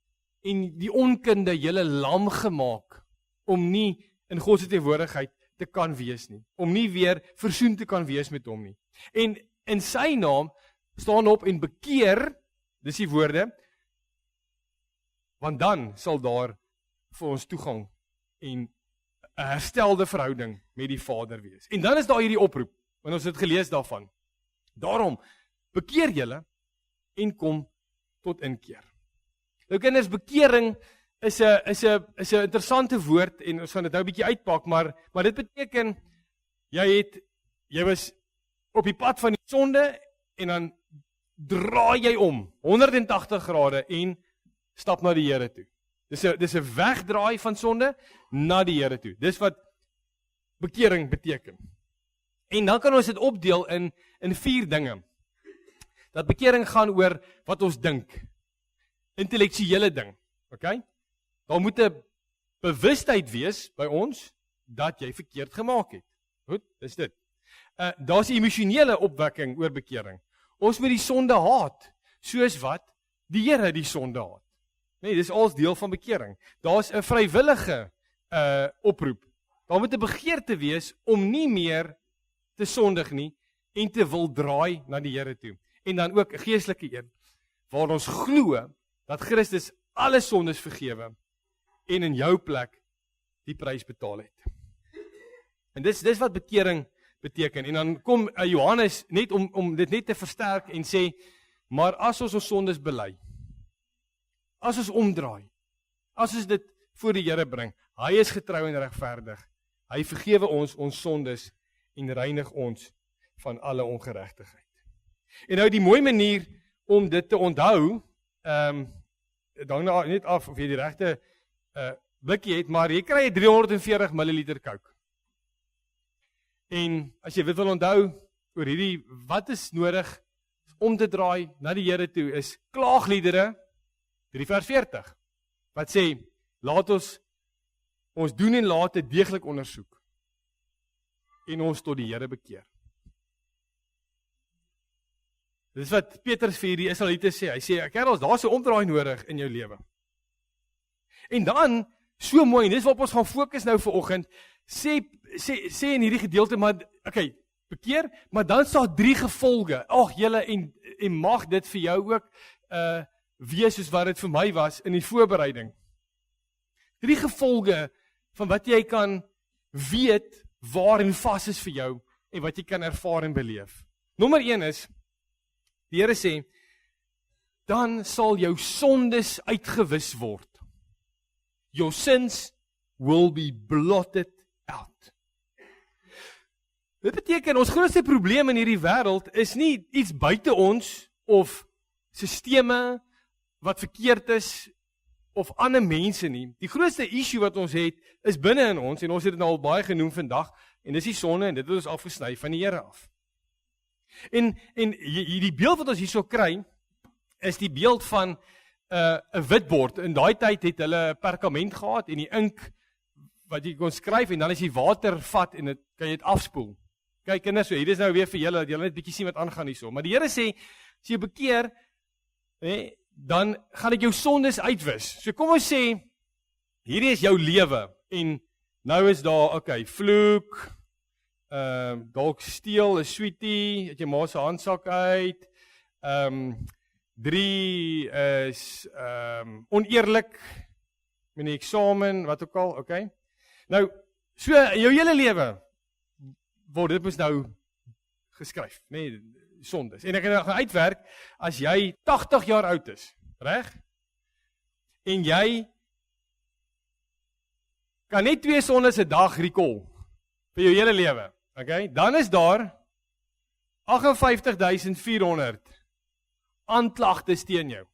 en die onkunde julle lam gemaak, om nie in God se teenwoordigheid te kan wees nie, om nie weer versoen te kan wees met hom nie. En in sy naam staan op en bekeer, dis die woorde, want dan sal daar vir ons toegang en 'n herstelde verhouding met die Vader wees. En dan is daar hierdie oproep, want ons het gelees daarvan. Daarom, bekeer julle en kom tot inkeer. Nou kinders, bekering is 'n interessante woord, en ons gaan dit nou 'n bietjie uitpak, maar dit beteken, jy was op die pad van die sonde, en dan draai jy om, 180 grade, en stap na die Here toe. Dis 'n wegdraai van sonde, na die Here toe. Dis wat bekering beteken. En dan kan ons dit opdeel in 4 dinge. Dat bekering gaan oor wat ons dink. Intellektuele ding, okay? Daar moet 'n bewustheid wees by ons, dat jy verkeerd gemaak het. Goed, dis dit. Daar's emosionele opwekking oor bekering. Ons moet die sonde haat, soos wat die Here die sonde haat. Dis als deel van bekering. Daar's 'n vrywillige oproep. Daar moet 'n begeerte wees om nie meer te sondig nie, en te wil draai na die Here toe. En dan ook 'n geestelike een, waar ons glo dat Christus alle sondes vergewe, en in jou plek die prys betaal het. En dis wat bekering beteken. En dan kom Johannes net om dit net te versterk en sê, maar as ons sondes bely, as ons omdraai, as ons dit voor die Here bring, hy is getrou en regverdig. Hy vergewe ons sondes en reinig ons van alle ongeregtigheid. En nou die mooi manier om dit te onthou, dan net af of jy die regte blikkie het, maar jy kry 340 ml Coke. En as jy wil onthou oor hierdie, wat is nodig om te draai na die Here toe, is klaagliedere 3 vers 40, wat sê, laat ons doen en late deeglik ondersoek, en ons tot die Here bekeer. Dit is wat Petrus vir die Israeliete sê, hy sê, kerels, daar is 'n omdraai nodig in jou lewe. En dan, so mooi, en dis waarop ons gaan fokus nou vanoggend, sê in hierdie gedeelte, maar, okay, bekeer, maar dan is daar 3 gevolge, julle, en mag dit vir jou ook, wees soos wat dit vir my was, in die voorbereiding. 3 gevolge, van wat jy kan weet, waar en vas is vir jou, en wat jy kan ervaar en beleef. Nommer 1 is, die Here sê, dan sal jou sondes uitgewis word. Your sins will be blotted out. Dit beteken, ons grootste probleem in hierdie wêreld is nie iets buite ons, of sisteme wat verkeerd is, of ander mense nie. Die grootste issue wat ons het, is binne in ons, en ons het dit nou al baie genoem vandag, en dis die sonde, en dit het ons afgesny van die Here af. En die beeld wat ons hierso kry, is die beeld van 'n witbord. In daai tyd het hulle perkament gehad en die ink wat jy kon skryf en dan as jy water vat en kan jy dit afspoel. Kyk kinders, so hier is nou weer vir julle dat julle net bietjie sien wat aangaan hierso. Maar die Here sê as jy bekeer, dan gaan ek jou sondes uitwis. So kom ons sê hierdie is jou lewe en nou is daar vloek, dalk steel 'n sweetie, het jy ma se handsak uit. 3 is oneerlik met die eksamen, wat ook al, Nou, so jou hele lewe word dit mos nou geskryf, sondes. En ek gaan uitwerk, as jy 80 jaar oud is, reg? En jy kan net 2 sondes 'n dag recall vir jou hele lewe, dan is daar 58.400 aanklagtes teen jou.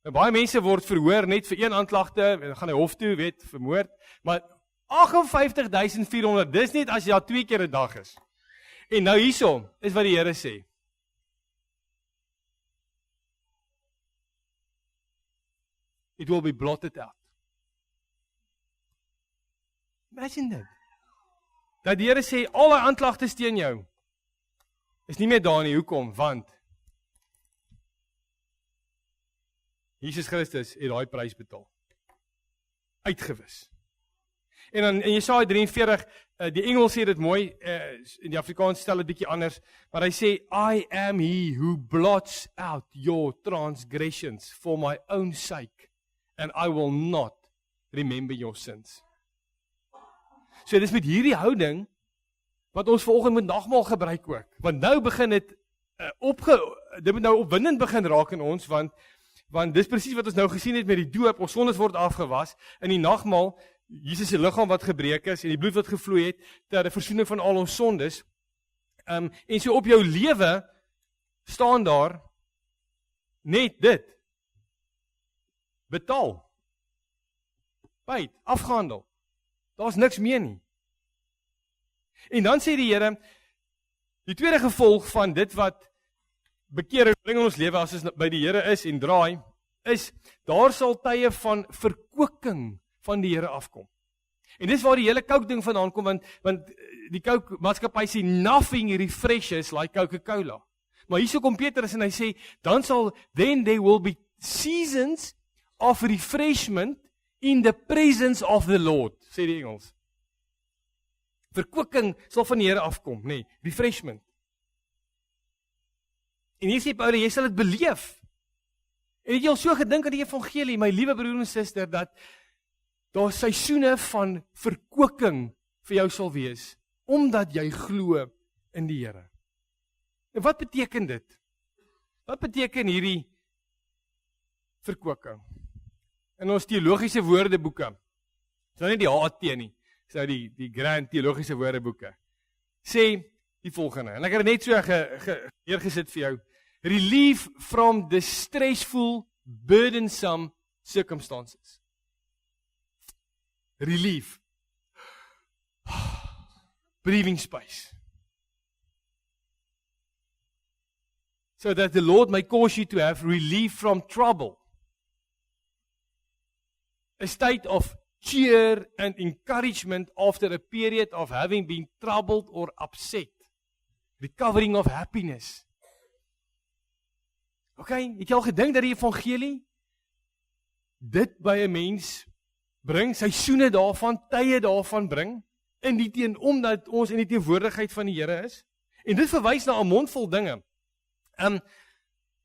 En baie mense word verhoor net vir 1 aanklagte, en dan gaan hy hof toe, vermoord, maar 58.400, dis net as jy al 2 keer 'n dag is. En nou hierso is wat die Here sê. It will be blotted out. Imagine dit. Dat die Here sê, al die aanklagtes teen jou, is nie meer daar nie, hoekom? Want Jesus Christus het daai prys betaal. Uitgewis. En dan in Jesaja 43, die Engels sê dit mooi, in die Afrikaans stel dit bietjie anders, maar hy sê, I am he who blots out your transgressions for my own sake, and I will not remember your sins. So dis met hierdie houding, wat ons vanoggend met nagmaal gebruik ook, want nou begin dit, dit moet nou opwindend begin raak in ons, want dis presies wat ons nou gesien het met die doop, ons sondes word afgewas, in die nagmaal, Jesus se liggaam wat gebreek is, en die bloed wat gevloei het, ter die versoening van al ons sondes, en so op jou lewe, staan daar, net dit, betaal, byt, afgehandel, daar is niks meer nie. En dan sê die Here, die tweede gevolg van dit wat bekering bring in ons lewe, as ons by die Here is en draai, is, daar sal tye van verkoking van die Here afkom. En dis waar die hele Coke ding vandaan kom, want die Coke maatskappy sê, nothing refreshes like Coca-Cola. Maar hierso kom Petrus en hy sê, then there will be seasons of refreshment in the presence of the Lord, sê die Engels. Verkoking sal van die Here afkom, refreshment. En hier sê Paulus, jy sal dit beleef. En het jy al so gedink aan die evangelie, my liewe broer en suster, dat daar seisoene van verkoking vir jou sal wees, omdat jy glo in die Here. En wat beteken dit? Wat beteken hierdie verkoking? In ons teologiese woordeboeke, is nou nie die HAT nie, is nou die grand teologiese woordeboeke, sê die volgende, en ek het net so neergesit vir jou, relief from the stressful, burdensome circumstances. Relief. Breathing space. So that the Lord may cause you to have relief from trouble. A state of cheer and encouragement after a period of having been troubled or upset. Recovering of happiness. Het jy al gedink dat die evangelie dit by 'n mens bring, seisoene daarvan, tye daarvan bring, omdat ons in die teenwoordigheid van die Here is? En dit verwys na 'n mondvol dinge.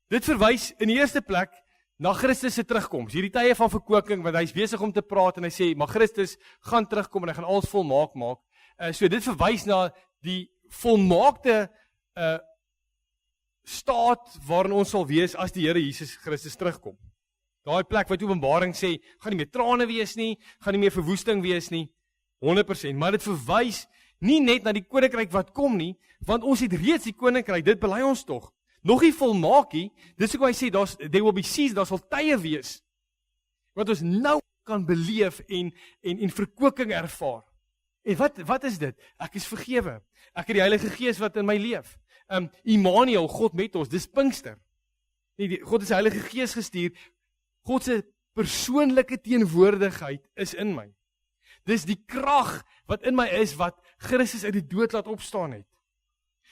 Dit verwys in die eerste plek na Christus se terugkoms. Hierdie tye van verkoking, want hy is besig om te praat en hy sê, maar Christus gaan terugkom en hy gaan alles volmaak maak. So dit verwys na die volmaakte staat waarin ons sal wees as die Here Jesus Christus terugkom. Daai plek wat Openbaring sê, gaan nie meer trane wees nie, gaan nie meer verwoesting wees nie, 100%, maar dit verwys nie net na die koninkryk wat kom nie, want ons het reeds die koninkryk, dit bely ons tog. Nog nie volmaak nie, dis hoekom hy sê, there will be seasons, daar sal tye wees, wat ons nou kan beleef en verkoeking ervaar. En wat is dit? Ek is vergewe. Ek het die Heilige Gees wat in my leef. Immanuel, God met ons, dis Pinkster. God het sy Heilige Gees gestuur. God se persoonlike teenwoordigheid is in my. Dis die krag wat in my is, wat Christus uit die dood laat opstaan het.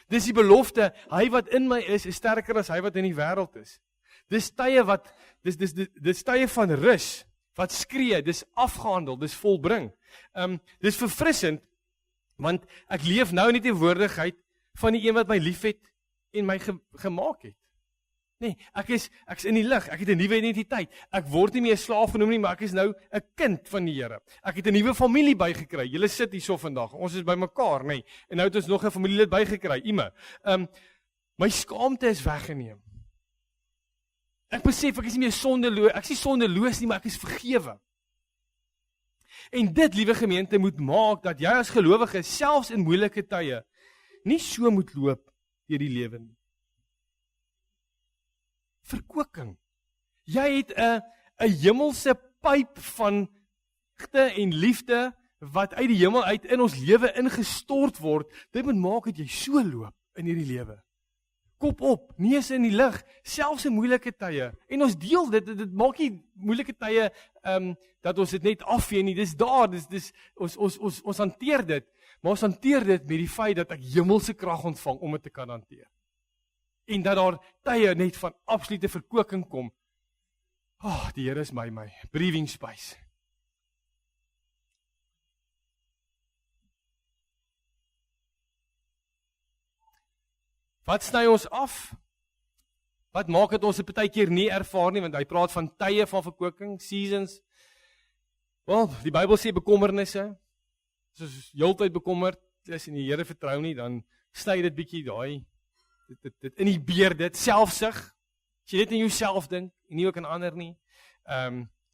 Dis die belofte, hy wat in my is sterker as hy wat in die wêreld is. Dis tye van rus, wat skree, dis afgehandel, dis volbring. Dis verfrissend, want ek leef nou in die teenwoordigheid van die een wat my liefhet en my gemaak het. Nee, ek is in die lig, ek het 'n nuwe identiteit. Ek word nie meer slaaf genoem nie, maar ek is nou 'n kind van die Here. Ek het 'n nuwe familie bygekry. Julle sit hierso vandag. Ons is bymekaar, nê. En nou het ons nog 'n familielid bygekry, Ime. My skaamte is weggeneem. Ek besef ek is nie meer sondeloos. Ek is nie sondeloos nie, maar ek is vergewe. En dit, liewe gemeente, moet maak dat jy as gelowige selfs in moeilike tye nie so moet loop deur die lewe nie. Verkoeking. Jy het 'n hemelse pyp van liefde wat uit die hemel uit in ons lewe ingestort word. Dit moet maak dat jy so loop in hierdie lewe. Kop op, neus in die lug, selfs in moeilike tye. En ons deel dit maak nie moeilike tye dat ons dit net afvee nie. Dis daar, ons hanteer dit, maar ons hanteer dit met die feit dat ek hemelse krag ontvang om dit te kan hanteer. En dat daar tye net van absolute verkoeking kom. Die Here is my breathing space. Wat sny ons af? Wat maak dit ons 'n partykeer nie ervaar nie, want hy praat van tye van verkoeking, seasons. Wel, die Bybel sê bekommernisse. As ons heeltyd bekommerd is en die Here vertrou nie, dan sny dit bietjie daai dit inhibeer dit, selfsug. As jy net in jouself dink en nie ook aan ander nie.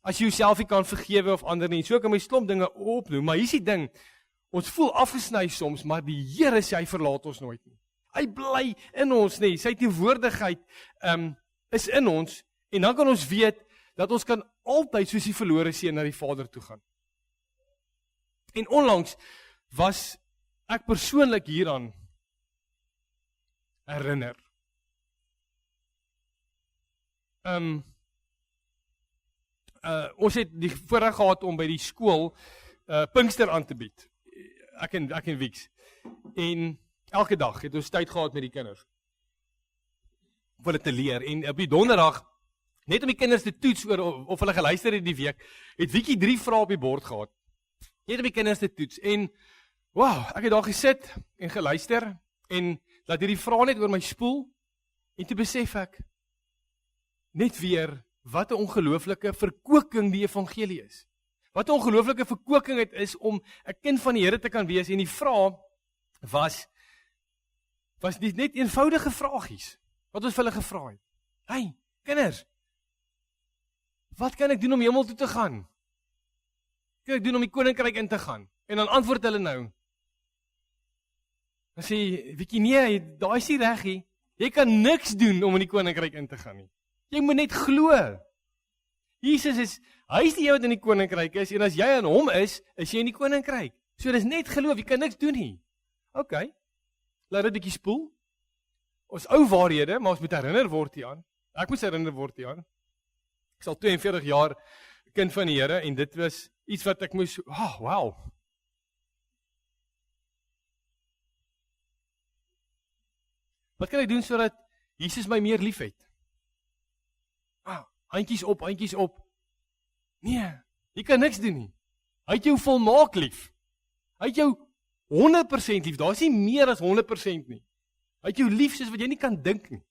As jy jouself nie kan vergewe of ander nie, so kan my klomp dinge opnoem, maar hier's die ding, ons voel afgesny soms, maar die Here sê hy verlaat ons nooit nie. Hy bly in ons nie, sy teenwoordigheid is in ons, en dan kan ons weet, dat ons kan altyd soos die verlore seun na die Vader toe gaan. En onlangs was ek persoonlik hieraan herinner. Ons het die voorreg gehad om by die skool Pinkster aan te bied. Ek en Wieks. En elke dag het ons tyd gehad met die kinders om hulle te leer. En op die donderdag, net om die kinders te toets oor of hulle geluister het die week, het Wiekie 3 vrae op die bord gehad. Net om die kinders te toets. En wow, ek het daar gesit en geluister en laat hierdie vrae net oor my spoel. En toe besef ek net weer wat 'n ongelooflike verkoeking die evangelie is. Wat 'n ongelooflike verkoeking dit is om 'n kind van die Here te kan wees. En die vraag was net eenvoudige vragies wat ons vir hulle gevra het. Hey, kinders, wat kan ek doen om hemel toe te gaan? Wat kan ek doen om die koninkryk in te gaan? En dan antwoord hulle nou. Dan sê Wiekie, nee, daai is nie reg nie. Jy kan niks doen om in die koninkryk in te gaan nie. Jy moet net glo. Jesus hy is die een wat in die koninkryk is, en as jy in hom is jy in die koninkryk. So dis net geloof, jy kan niks doen nie. OK, laat dit 'n bietjie spoel. Ons ou waarhede, maar ons moet herinner word hieraan. Ek moet herinner word hieraan. Ek is al 42 jaar kind van die Here, en dit was iets wat ek moes, wow. Wat kan ek doen sodat Jesus my meer liefhet? Handjies op. Nee, jy kan niks doen nie. Hy het jou volmaak lief. Hy het jou 100% lief. Daar is nie meer as 100% nie. Hy het jou lief soos wat jy nie kan dink nie.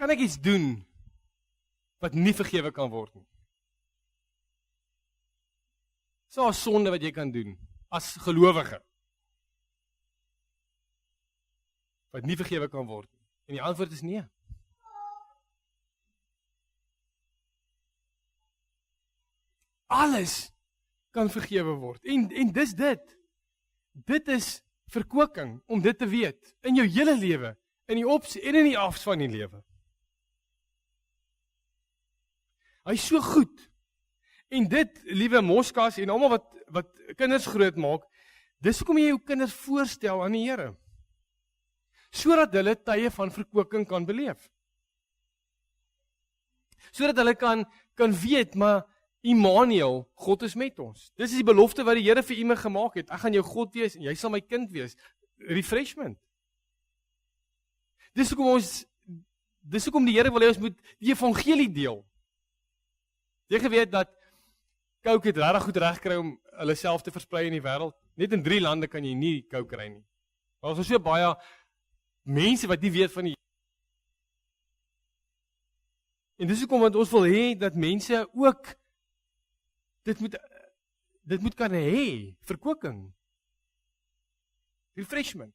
Kan ek iets doen wat nie vergewe kan word nie? Is daar 'n sonde wat jy kan doen as gelowige wat nie vergewe kan word nie? En die antwoord is nee. Alles kan vergewe word. En dis dit. Dit is verkwikking om dit te weet in jou hele lewe, in die ops en in die afs van die lewe. Hy is so goed. En dit, liewe Moskas en almal wat kinders groot maak, dis hoekom jy jou kinders voorstel aan die Here. Sodat hulle tye van verkwikking kan beleef. Sodat hulle kan weet, maar Immanuel, God is met ons. Dis die belofte wat die Here vir iemand gemaak het. Ek gaan jou God wees en jy sal my kind wees. Refreshment. Dis hoekom die Here wil hê ons moet die evangelie deel. Jy geweet dat Coke het regtig goed reg kry om hulle self te versprei in die wêreld. Net in 3 lande kan jy nie Coke kry nie. Daar is so baie mense wat nie weet van die. En dis hoekom ons wil hê dat mense ook dit moet kan hê, verkwikking. Refreshment.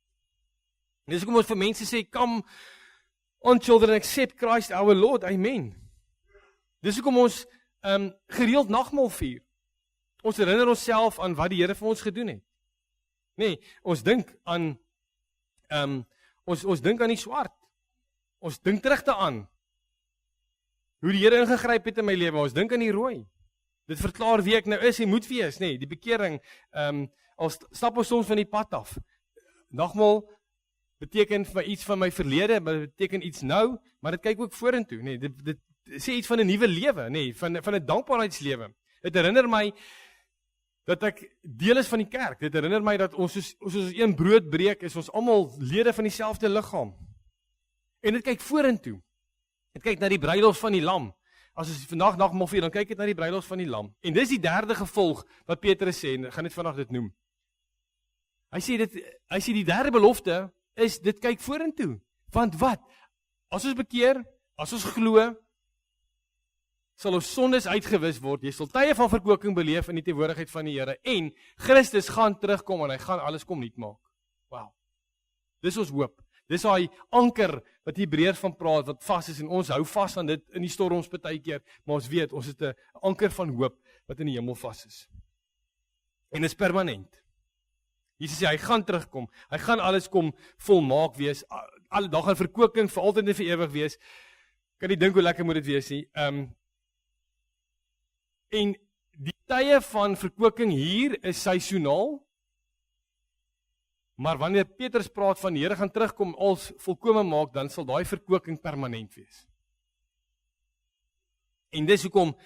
En dis hoekom ons vir mense sê, come on children, accept Christ our Lord, amen. Dis hoekom ons gereeld nagmaal vier. Ons herinner onsself aan wat die Here vir ons gedoen het. Nee, ons dink aan ons dink aan die swart. Ons dink terug daaraan hoe die Here ingegryp het in my lewe. Ons dink aan die rooi. Dit verklaar wie ek nou is en moet wees, nee, die bekering. Al stap ons soms van die pad af. Nagmaal beteken vir iets van my verlede, maar dit beteken iets nou, maar dit kyk ook vorentoe, nee. Dit sê iets van 'n nuwe lewe, nee, van 'n dankbaarheidslewe. Dit herinner my dat ek deel is van die kerk. Dit herinner my dat ons soos een brood breek, is ons almal lede van dieselfde liggaam. En dit kyk vorentoe. Dit kyk na die bruiloft van die lam. As ons vandag nagmaal vier, dan kyk dit na die bruiloft van die lam. En dis die derde gevolg wat Petrus sê, en ek gaan net vandag dit noem. Hy sê die derde belofte is dit kyk vorentoe. Want wat? As ons bekeer, as ons glo, sal ons sondes uitgewis word. Jy sal tye van verkwikking beleef in die teenwoordigheid van die Here en Christus gaan terugkom en hy gaan alles kom nuut maak. Wow. Dis ons hoop. Dis daai anker wat Hebreërs van praat wat vas is en ons hou vas aan dit in die storms baie keer, maar ons weet ons het 'n anker van hoop wat in die hemel vas is. En dit is permanent. Jesus sê hy gaan terugkom. Hy gaan alles kom volmaak wees. Daar gaan verkwikking vir altyd en vir ewig wees. Kan nie dink hoe lekker moet dit wees nie. En die tye van verkwikking hier is seisoonaal. Maar wanneer Petrus praat van die Here gaan terugkom als volkome maak, dan sal daai verkwikking permanent wees. En dis hoekom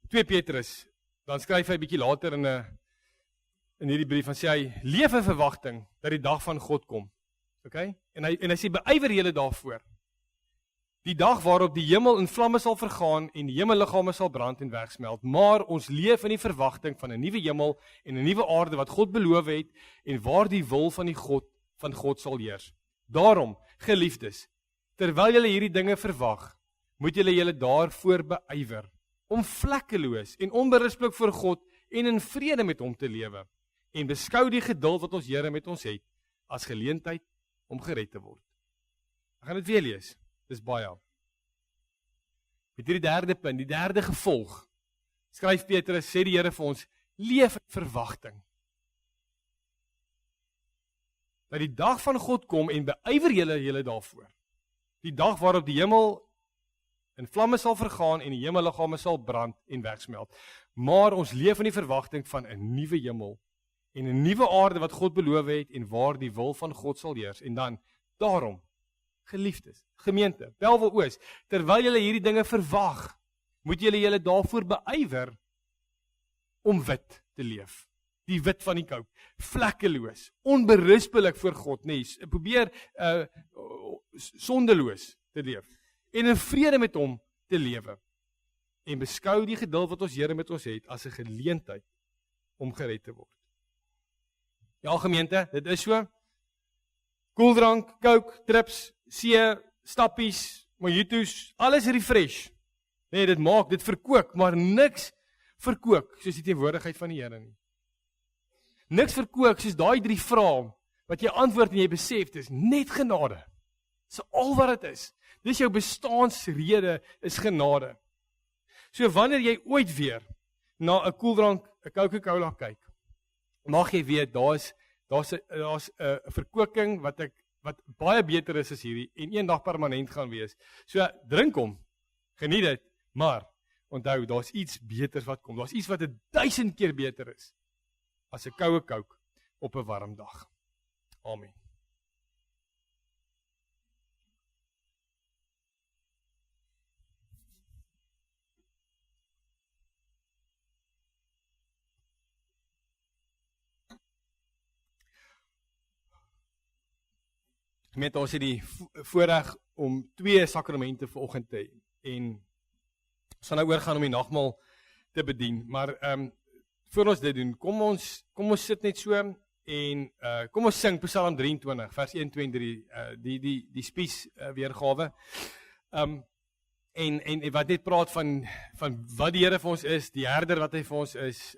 2 Petrus, dan skryf hy 'n bietjie later in hierdie brief, en sê hy, leef in verwagting dat die dag van God kom. Okay? En hy sê, beywer julle daarvoor. Die dag waarop die hemel in vlamme sal vergaan en die hemelliggame sal brand en wegsmelt, maar ons leef in die verwagting van 'n nuwe hemel en 'n nuwe aarde wat God beloof het en waar die wil van God sal heers. Daarom, geliefdes, terwyl julle hierdie dinge verwag, moet julle daarvoor beywer om vlekkeloos en onberispelik voor God en in vrede met hom te lewe en beskou die geduld wat ons Here met ons het as geleentheid om gered te word. Ek gaan dit weer lees. Dis baie. Met hierdie derde punt, die derde gevolg, skryf Petrus, sê die Here vir ons, leef in verwagting. Dat die dag van God kom en beywer julle daarvoor. Die dag waarop die hemel in vlamme sal vergaan en die hemelliggame sal brand en wegsmelt. Maar ons leef in die verwagting van 'n nuwe hemel en 'n nuwe aarde wat God beloof het en waar die wil van God sal heers. En dan, daarom, geliefdes, gemeente, Bellville Oos, terwyl julle hierdie dinge verwag, moet julle daarvoor beywer om wit te leef. Die wit van die koop, vlekkeloos, onberispelik voor God, nee, probeer sondeloos te leef en in vrede met hom te lewe en beskou die geduld wat ons Here met ons het as 'n geleentheid om gered te word. Ja, gemeente, dit is so. Koeldrank, coke, trips, see, stappies, mojitos, alles refresh. Nee, dit verkook, maar niks verkook soos die teenwoordigheid van die Here nie. Niks verkook soos daai 3 vrae wat jy antwoord en jy besef dis net genade. Dis al wat dit is. Dis jou bestaansrede is genade. So wanneer jy ooit weer na 'n koeldrank, 'n Coca-Cola kyk, mag jy weet daar's 'n verkoking wat baie beter is as hierdie en eendag permanent gaan wees. So drink hom, geniet dit, maar onthou daar's iets beters wat kom. Daar's iets wat 1000 keer beter is as 'n koue Coke op 'n warm dag. Amen. Met ons het die voorreg om 2 sakramente vanoggend te hê en ons gaan nou oorgaan om die nagmaal te bedien, maar voor ons dit doen, kom ons sit net so en kom ons sing Psalm 23 vers 1, 2 en 3 die spies weergawe. En wat net praat van wat die Here vir ons is, die herder wat hy vir ons is,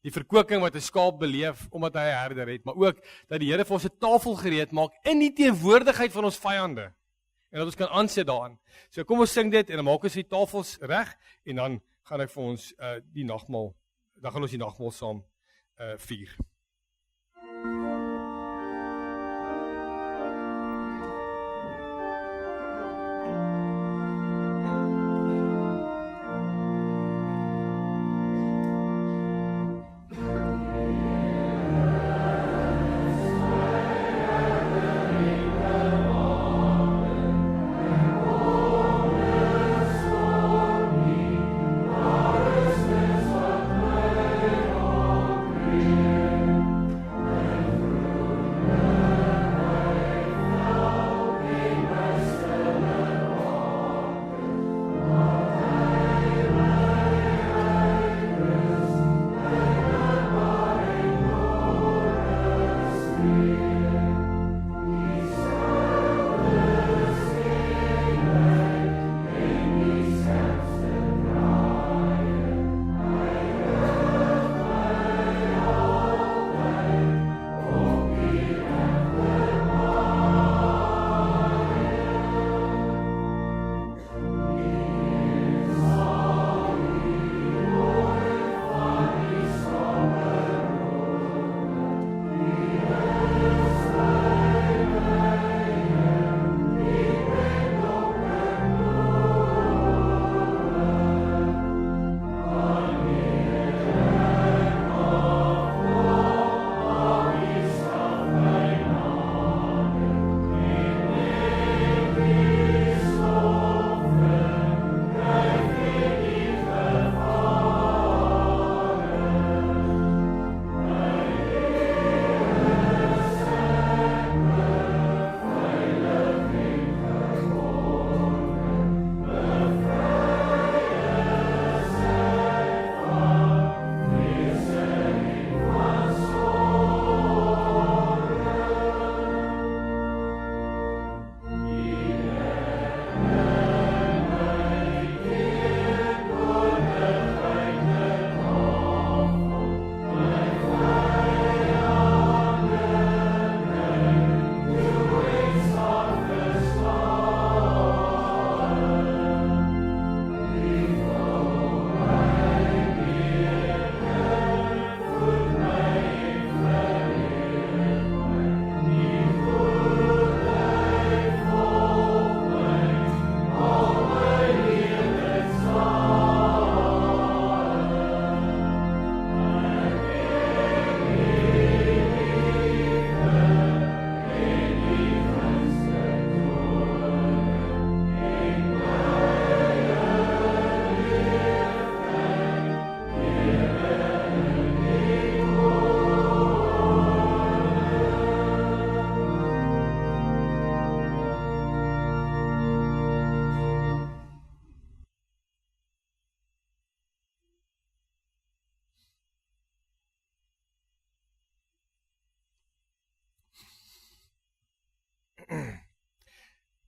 die verkoking wat 'n skaap beleef omdat hy 'n herder het, maar ook dat die Here vir ons 'n tafel gereed maak in die teenwoordigheid van ons vyande en dat ons kan aansit daarin. So kom ons sing dit en dan maak ons die tafels reg en dan gaan ek vir ons die nagmaal saam vier.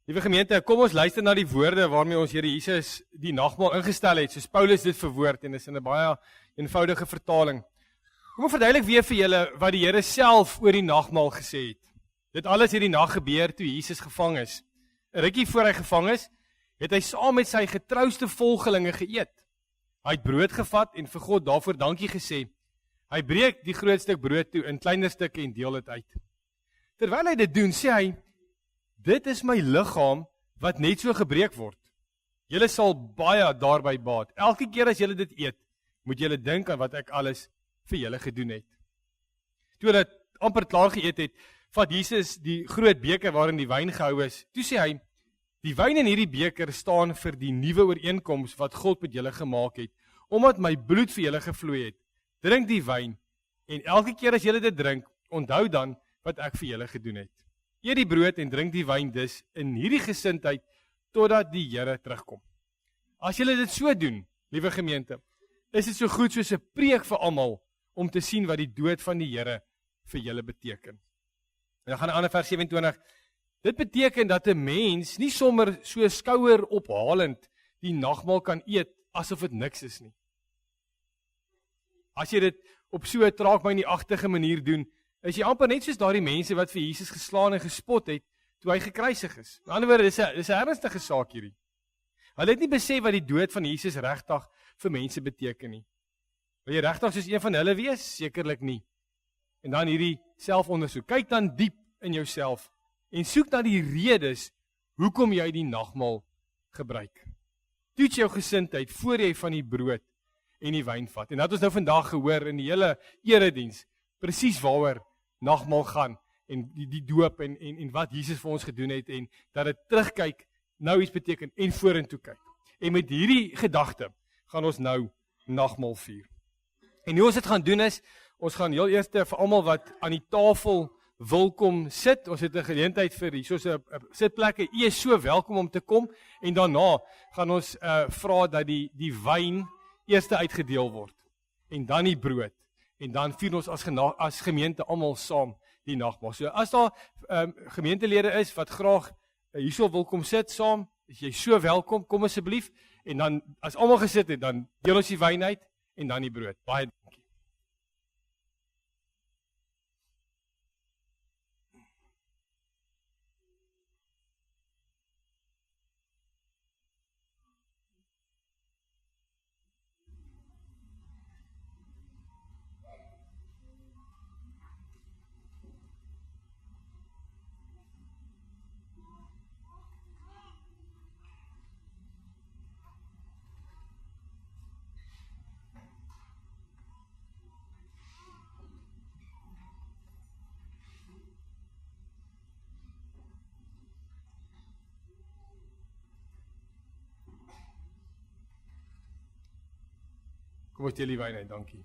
Liewe gemeente, kom ons luister na die woorde waarmee ons Here Jesus die nagmaal ingestel het, soos Paulus dit verwoord en is in 'n baie eenvoudige vertaling. Kom ek verduidelik weer vir julle wat die Here self oor die nagmaal gesê het. Dit alles het die nag gebeur toe Jesus gevang is. 'n Rukkie voor hy gevang is, het hy saam met sy getrouste volgelinge geëet. Hy het brood gevat en vir God daarvoor dankie gesê. Hy breek die groot stuk brood toe in kleiner stukke en deel dit uit. Terwyl hy dit doen, sê hy: "Dit is my liggaam wat net so gebreek word. Julle sal baie daarby baat. Elke keer as julle dit eet, moet julle dink aan wat ek alles vir julle gedoen het." Toe dit amper klaar geëet het, vat Jesus die groot beker waarin die wyn gehou is. Toe sê hy: "Die wyn in hierdie beker staan vir die nuwe ooreenkoms wat God met julle gemaak het, omdat my bloed vir julle gevloei het. Drink die wyn en elke keer as julle dit drink, onthou dan wat ek vir julle gedoen het. Eet die brood en drink die wyn dus in hierdie gesindheid totdat die Here terugkom." As julle dit so doen, liewe gemeente, is dit so goed soos 'n preek vir almal om te sien wat die dood van die Here vir julle beteken. En dan gaan 'n ander vers 27. Dit beteken dat 'n mens nie sommer so skouer ophalend die nagmaal kan eet asof dit niks is nie. As jy dit op so 'n traagmynie-agtige manier doen, is jy amper net soos daardie mense wat vir Jesus geslaan en gespot het toe hy gekruisig is. In ander woorde, dis 'n ernstige saak hierdie. Hulle het nie besef wat die dood van Jesus regtig vir mense beteken nie. Wil jy regtig soos een van hulle wees? Sekerlik nie. En dan hierdie selfondersoek. Kyk dan diep in jouself en soek na die redes hoekom jy die nagmaal gebruik. Toets jou gesindheid voor jy van die brood en die wyn vat. En dat ons nou vandag gehoor in die hele erediens presies waaroor nagmaal gaan en die doop en wat Jesus vir ons gedoen het en dat dit terugkyk nou iets beteken en vorentoe kyk. En met hierdie gedagte gaan ons nou nagmaal vier. En hoe ons dit gaan doen is, ons gaan heel eers vir almal wat aan die tafel wil kom sit, ons het 'n geleentheid vir hiersoos 'n sitplekke. U is so welkom om te kom en daarna gaan ons vra dat die wyn eers uitgedeel word en dan die brood en dan vier ons as gemeente almal saam die nagmaal. So as daar gemeentelede is wat graag hierso wil kom sit saam, is jy so welkom, kom asseblief en dan as almal gesit het, dan deel ons die wyn uit en dan die brood. Baie dankie. Kom ons deel die wyn uit, dankie.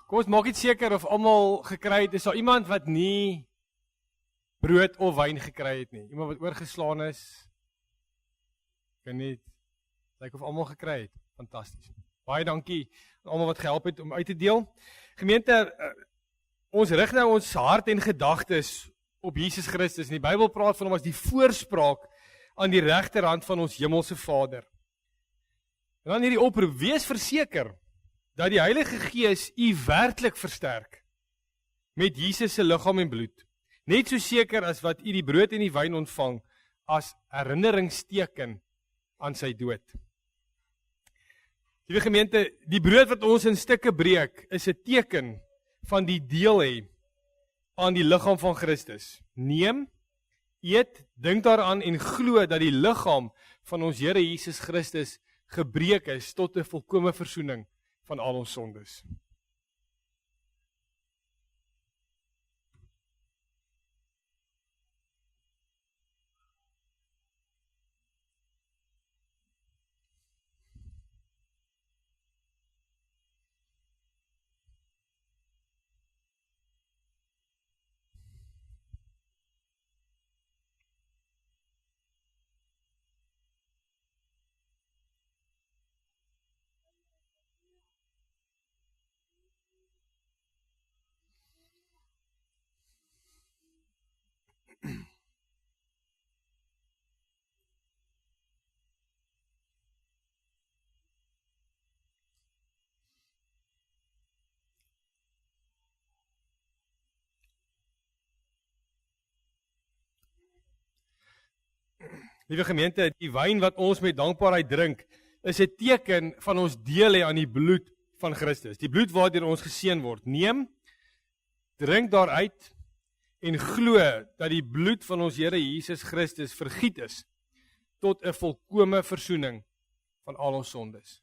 Kom ons maak dit seker of almal gekry het. Is daar iemand wat nie brood of wyn gekry het nie? Iemand wat oorgeslaan is? Kan nie. Lyk of almal gekry het. Fantasties. Baie dankie aan almal wat gehelp het om uit te deel. Gemeente, ons rig nou ons hart en gedagtes op Jesus Christus. En die Bybel praat van hom as die voorspraak aan die regterhand van ons hemelse Vader. En dan hierdie oproep, wees verseker dat die Heilige Gees u werklik versterk met Jesus se liggaam en bloed. Net so seker as wat u die brood en die wyn ontvang as herinneringsteken aan sy dood. Liewe gemeente, die brood wat ons in stukke breek is 'n teken van die deel hê aan die liggaam van Christus. Neem, eet, dink daaraan en glo dat die liggaam van ons Here Jesus Christus gebreek is tot 'n volkomme versoening van al ons sondes. Liewe gemeente, die wyn wat ons met dankbaarheid drink, is 'n teken van ons deel hê aan die bloed van Christus. Die bloed waardeur ons geseën word. Neem, drink daaruit en glo dat die bloed van ons Here Jesus Christus vergiet is tot 'n volkomme versoening van al ons sondes.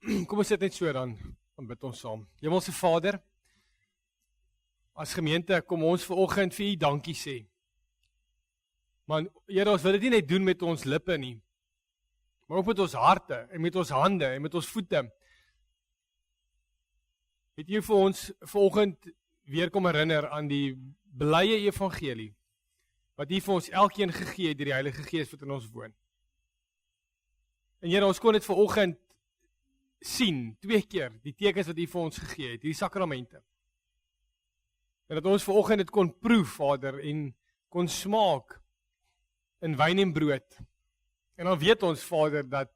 Kom ons sit net so dan bid ons saam. Hemelse Vader, as gemeente kom ons vanoggend vir u dankie sê. Maar Here, ons wil dit nie net doen met ons lippe nie, maar ook met ons harte en met ons hande en met ons voete. Het u vir ons vanoggend weer kom herinner aan die blye evangelie wat u vir ons elkeen gegee het deur die Heilige Gees wat in ons woon. En Here, ons kon dit vanoggend sien, 2 keer, die tekens wat u vir ons gegee het, die sakramente. En dat ons vanoggend dit kon proef, Vader, en kon smaak in wyn en brood. En dan weet ons, Vader, dat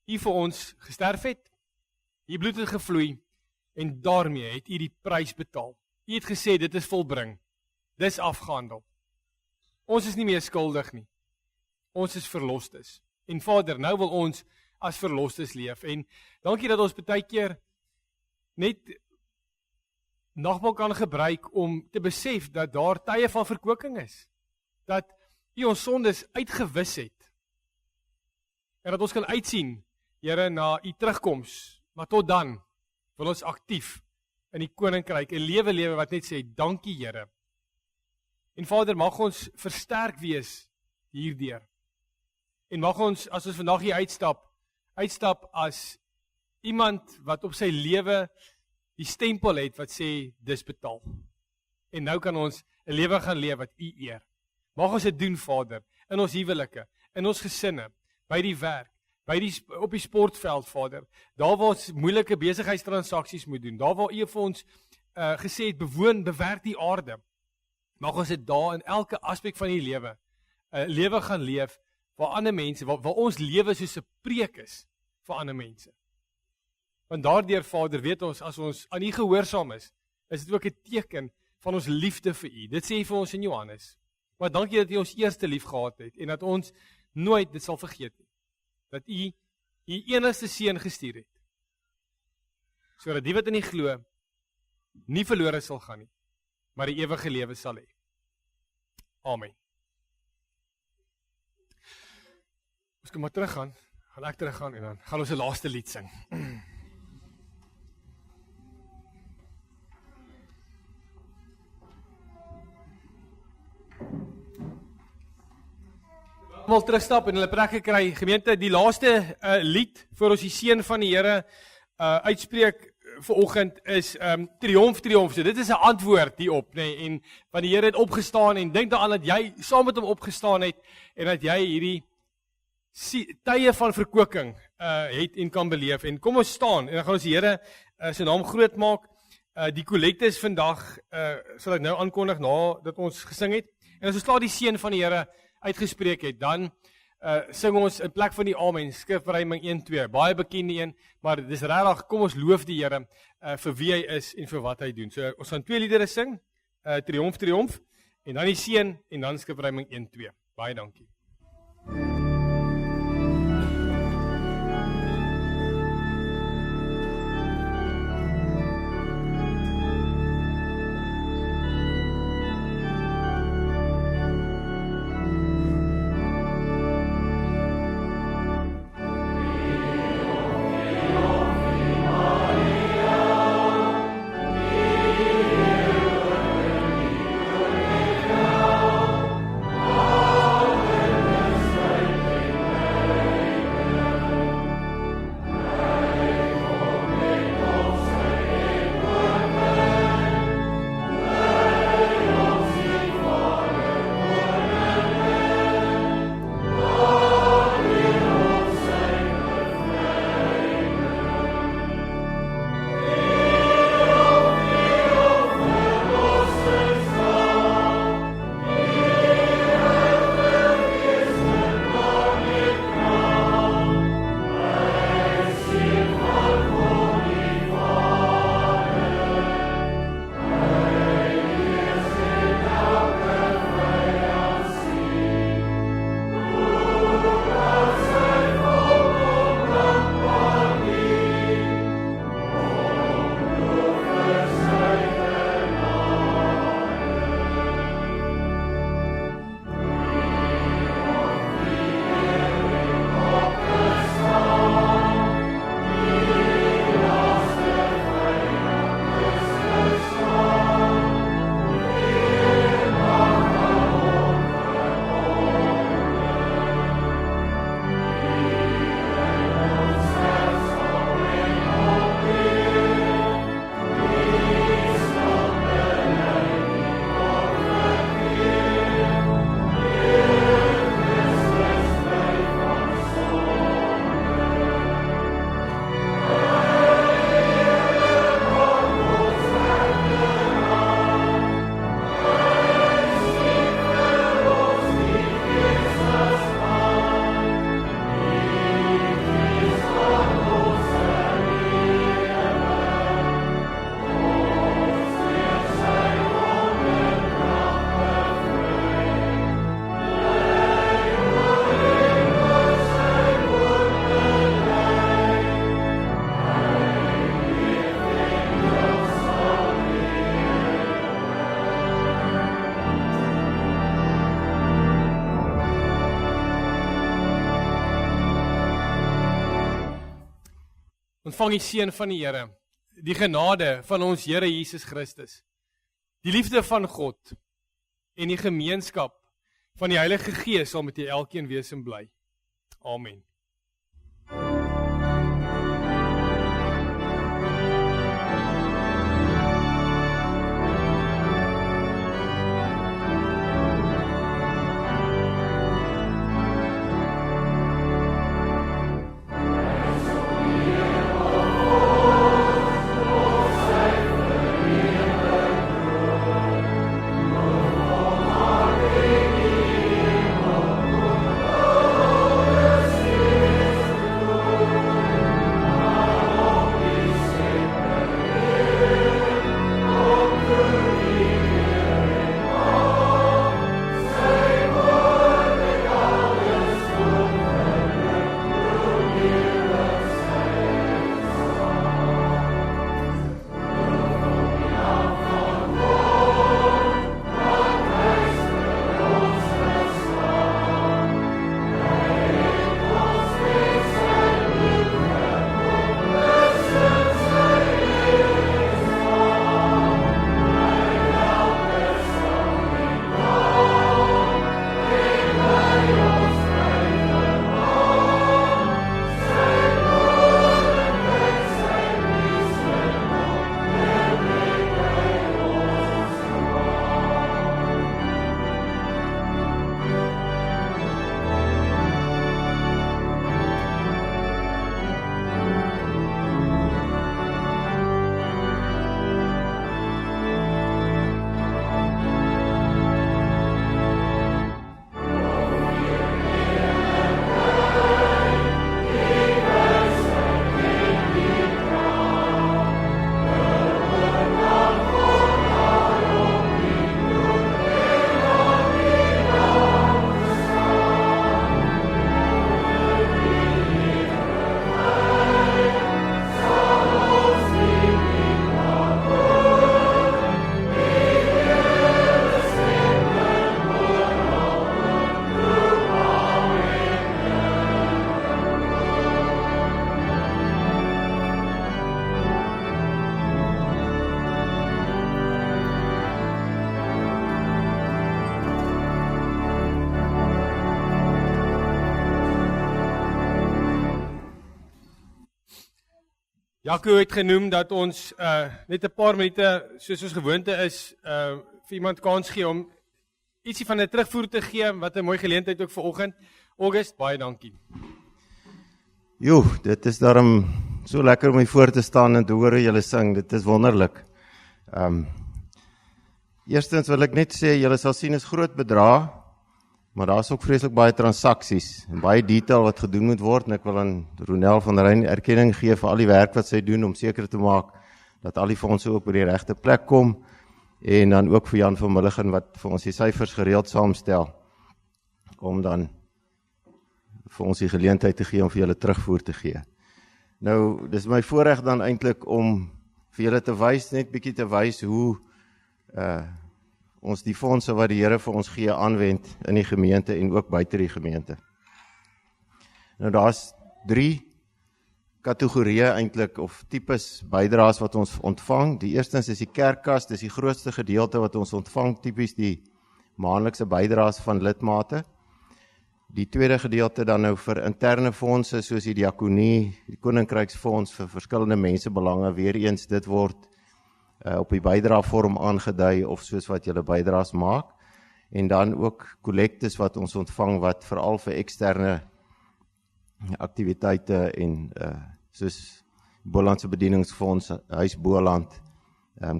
u vir ons gesterf het, u bloed het gevloei, en daarmee het u die prys betaal. U het gesê, dit is volbring, dis afgehandel. Ons is nie meer skuldig nie, ons is verlostes. En Vader, nou wil ons as verlostes leef. En dankie dat ons baie keer net nagmaal kan gebruik om te besef dat daar tye van verkwikking is. Dat u ons sondes uitgewis het. En dat ons kan uitsien, Here, na u terugkoms. Maar tot dan wil ons aktief in die koninkryk 'n lewe wat net sê, dankie Here. En Vader, mag ons versterk wees hierdeur. En mag ons, as ons vandag hier uitstap as iemand wat op sy lewe die stempel het wat sê, dis betaal. En nou kan ons 'n lewe gaan leef wat u eer. Mag ons dit doen, Vader, in ons huwelike, in ons gesinne, by die werk, op die sportveld, Vader, daar waar ons moeilike besigheidstransaksies moet doen, daar waar u vir ons gesê het, bewerk die aarde. Mag ons dit daar in elke aspek van die lewe, lewe gaan leef, waar ander mense, waar ons lewe soos 'n preek is, vir ander mense. Want daardeur, Vader, weet ons, as ons aan U gehoorsaam is dit ook 'n teken van ons liefde vir U. Dit sê vir ons in Johannes. Maar dankie dat U ons eerste lief gehad het, en dat ons nooit dit sal vergeet nie. Dat U U enigste seun gestuur het, sodat die wat in U glo, nie verlore sal gaan nie, maar die ewige lewe sal hê. Amen. Ons kan maar teruggaan, gaan ek teruggaan, en dan gaan ons 'n laaste lied sing. Almal terugstap en hulle plekke kry. Gemeente, die laaste lied voor ons die seën van die Here uitspreek vanoggend is triomf, triomf. So dit is 'n antwoord hierop, nê, en van die Here het opgestaan, en dink daaraan dat jy saam met hom opgestaan het en dat jy hierdie tye van verkwikking het en kan beleef. En kom ons staan en dan gaan ons die Here sy naam groot maak. Die kollekte is vandag sal ek nou aankondig nadat ons gesing het. En as ons klaar die seën van die Here uitgespreek het, dan sing ons in plek van die Amen, Skrifverryming 1:2, baie bekende een, maar dis regtig, kom ons loof die Here vir wie hy is en vir wat hy doen. So ons gaan 2 liedere sing, Triomf, Triomf, en dan die seën, en dan Skrifverryming 1:2. Baie dankie. Ontvang die seën van die Here, die genade van ons Here Jesus Christus, die liefde van God en die gemeenskap van die Heilige Gees sal met julle elkeen wees en bly. Amen. Jaco het genoem dat ons net 'n paar minute, soos ons gewoonte is, vir iemand kans gee om ietsie van 'n terugvoer te gee, wat 'n mooi geleentheid ook vir oggend. August, baie dankie. Jo, dit is daarom so lekker om hier voor te staan en te hoor hoe julle sing, dit is wonderlik. Eerstens wil ek net sê, julle sal sien is groot bedrag, maar daar is ook vreeslik baie transaksies en baie detail wat gedoen moet word en ek wil aan Ronel van Ryn erkenning gee vir al die werk wat sy doen om seker te maak dat al die fondse ook by die regte plek kom en dan ook vir Jan van Mulligen wat vir ons die syfers gereeld saamstel om dan vir ons die geleentheid te gee om vir julle terugvoer te gee. Nou, dis my voorreg dan eintlik om vir julle te wys, net bietjie te wys hoe ons die fondse wat die Here vir ons gee aanwend in die gemeente en ook buite die gemeente. Nou daar's 3 kategorieë eintlik of tipes bydraes wat ons ontvang. Die eerstens is die kerkkas, dis die grootste gedeelte wat ons ontvang, tipies die maandelikse bydraes van lidmate. Die tweede gedeelte dan nou vir interne fondse soos die diakonie, die koninkryksfonds vir verskillende mensebelange, weer eens dit word op die bydraevorm aangedui of soos wat julle bydraes maak. En dan ook kollektes wat ons ontvang wat veral vir eksterne aktiwiteite en soos Bolandse bedieningsfonds, Huis Boland,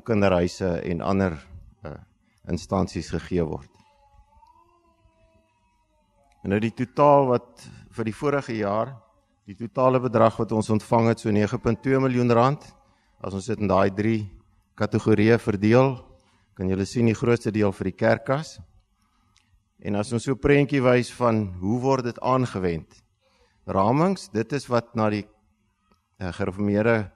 kinderhuise en ander instansies gegee word. En nou die totaal wat vir die vorige jaar, die totale bedrag wat ons ontvang het, so 9,2 miljoen rand, as ons dit in daai 3 kategorieë verdeel, kan julle sien die grootste deel vir die kerkkas. En as ons so 'n prentjie wys van hoe word dit aangewend? Ramings, dit is wat na die gereformeerde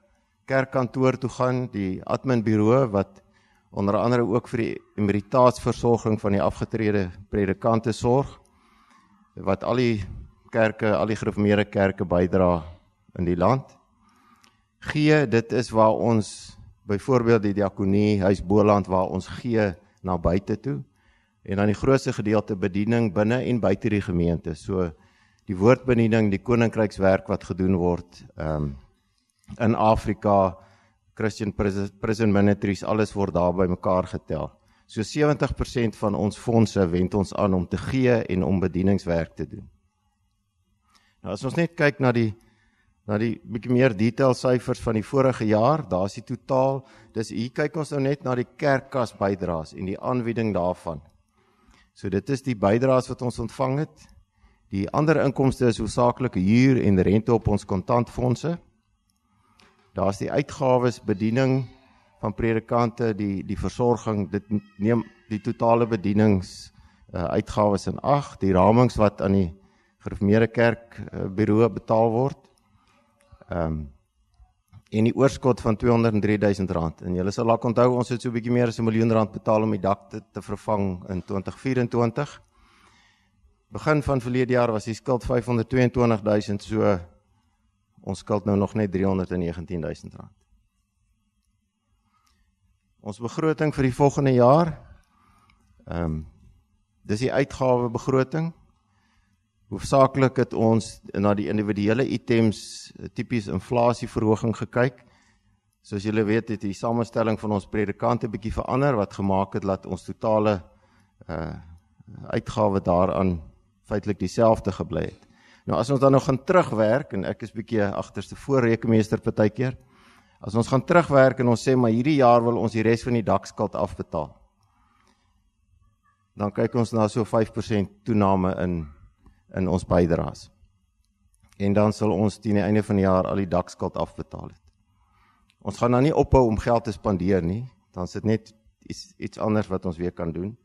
kerkkantoor toe gaan, die adminbureau wat onder andere ook vir die emeritaatsversorging van die afgetrede predikante sorg, wat al die kerke, al die gereformeerde kerke bydra in die land. Gee, dit is waar ons byvoorbeeld die diakonie, Huis Boland, waar ons gee na buite toe, en dan die grootste gedeelte bediening binne en buite die gemeente, so die woordbediening, die koninkrykswerk wat gedoen word, in Afrika, Christian Prison Ministries, alles word daar by mekaar getel. So 70% van ons fondse wend ons aan om te gee en om bedieningswerk te doen. Nou as ons net kyk na die bietjie meer detail syfers van die vorige jaar, daar is die totaal, dis hier kyk ons nou net na die kerkkas bydraes en die aanbieding daarvan. So dit is die bydraes wat ons ontvang het. Die ander inkomste is hoofsaaklik huur en rente op ons kontantfondse. Daar is die uitgawes, bediening van predikante, die versorging, dit neem die totale bedienings uitgawes in ag, die ramings wat aan die gereformeerde kerkbureau betaal word, en die oorskot van 203.000 rand. En julle sal laat onthou, ons het so 'n bietjie meer as 1 miljoen rand betaal om die dak te vervang in 2024. Begin van verlede jaar was die skuld 522.000, so ons skuld nou nog net 319.000 rand. Ons begroting vir die volgende jaar, dis die uitgawebegroting. Hoofsaaklik het ons na die individuele items, tipies inflasieverhoging gekyk. Soos julle weet, het die samestelling van ons predikante bietjie verander, wat gemaak het dat ons totale uitgawe daaraan feitelik dieselfde gebly het. Nou as ons dan nog gaan terugwerk, en ek is bietjie agterste voorrekenmeester partykeer, as ons gaan terugwerk en ons sê, maar hierdie jaar wil ons die res van die dakskuld afbetaal, dan kyk ons na so 5% toename in ons bydraes. En dan sal ons teen die einde van die jaar al die dakskuld afbetaal het. Ons gaan nou nie ophou om geld te spandeer nie, dan is dit net iets anders wat ons weer kan doen.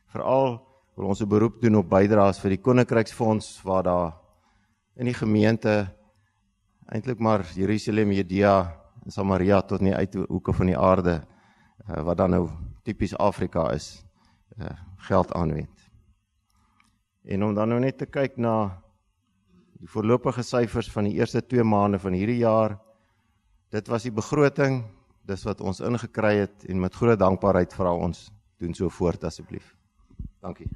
Veral wil ons 'n beroep doen op bydraes vir die koninkryksfonds, waar daar in die gemeente, eintlik maar Jerusalem, Judea en Samaria tot in die uithoeke van die aarde, wat dan nou typies Afrika is, geld aanwend. En om dan nou net te kyk na die voorlopige syfers van die eerste 2 maande van hierdie jaar, dit was die begroting, dis wat ons ingekry het, en met groot dankbaarheid vra ons, doen so voort asseblief. Dankie.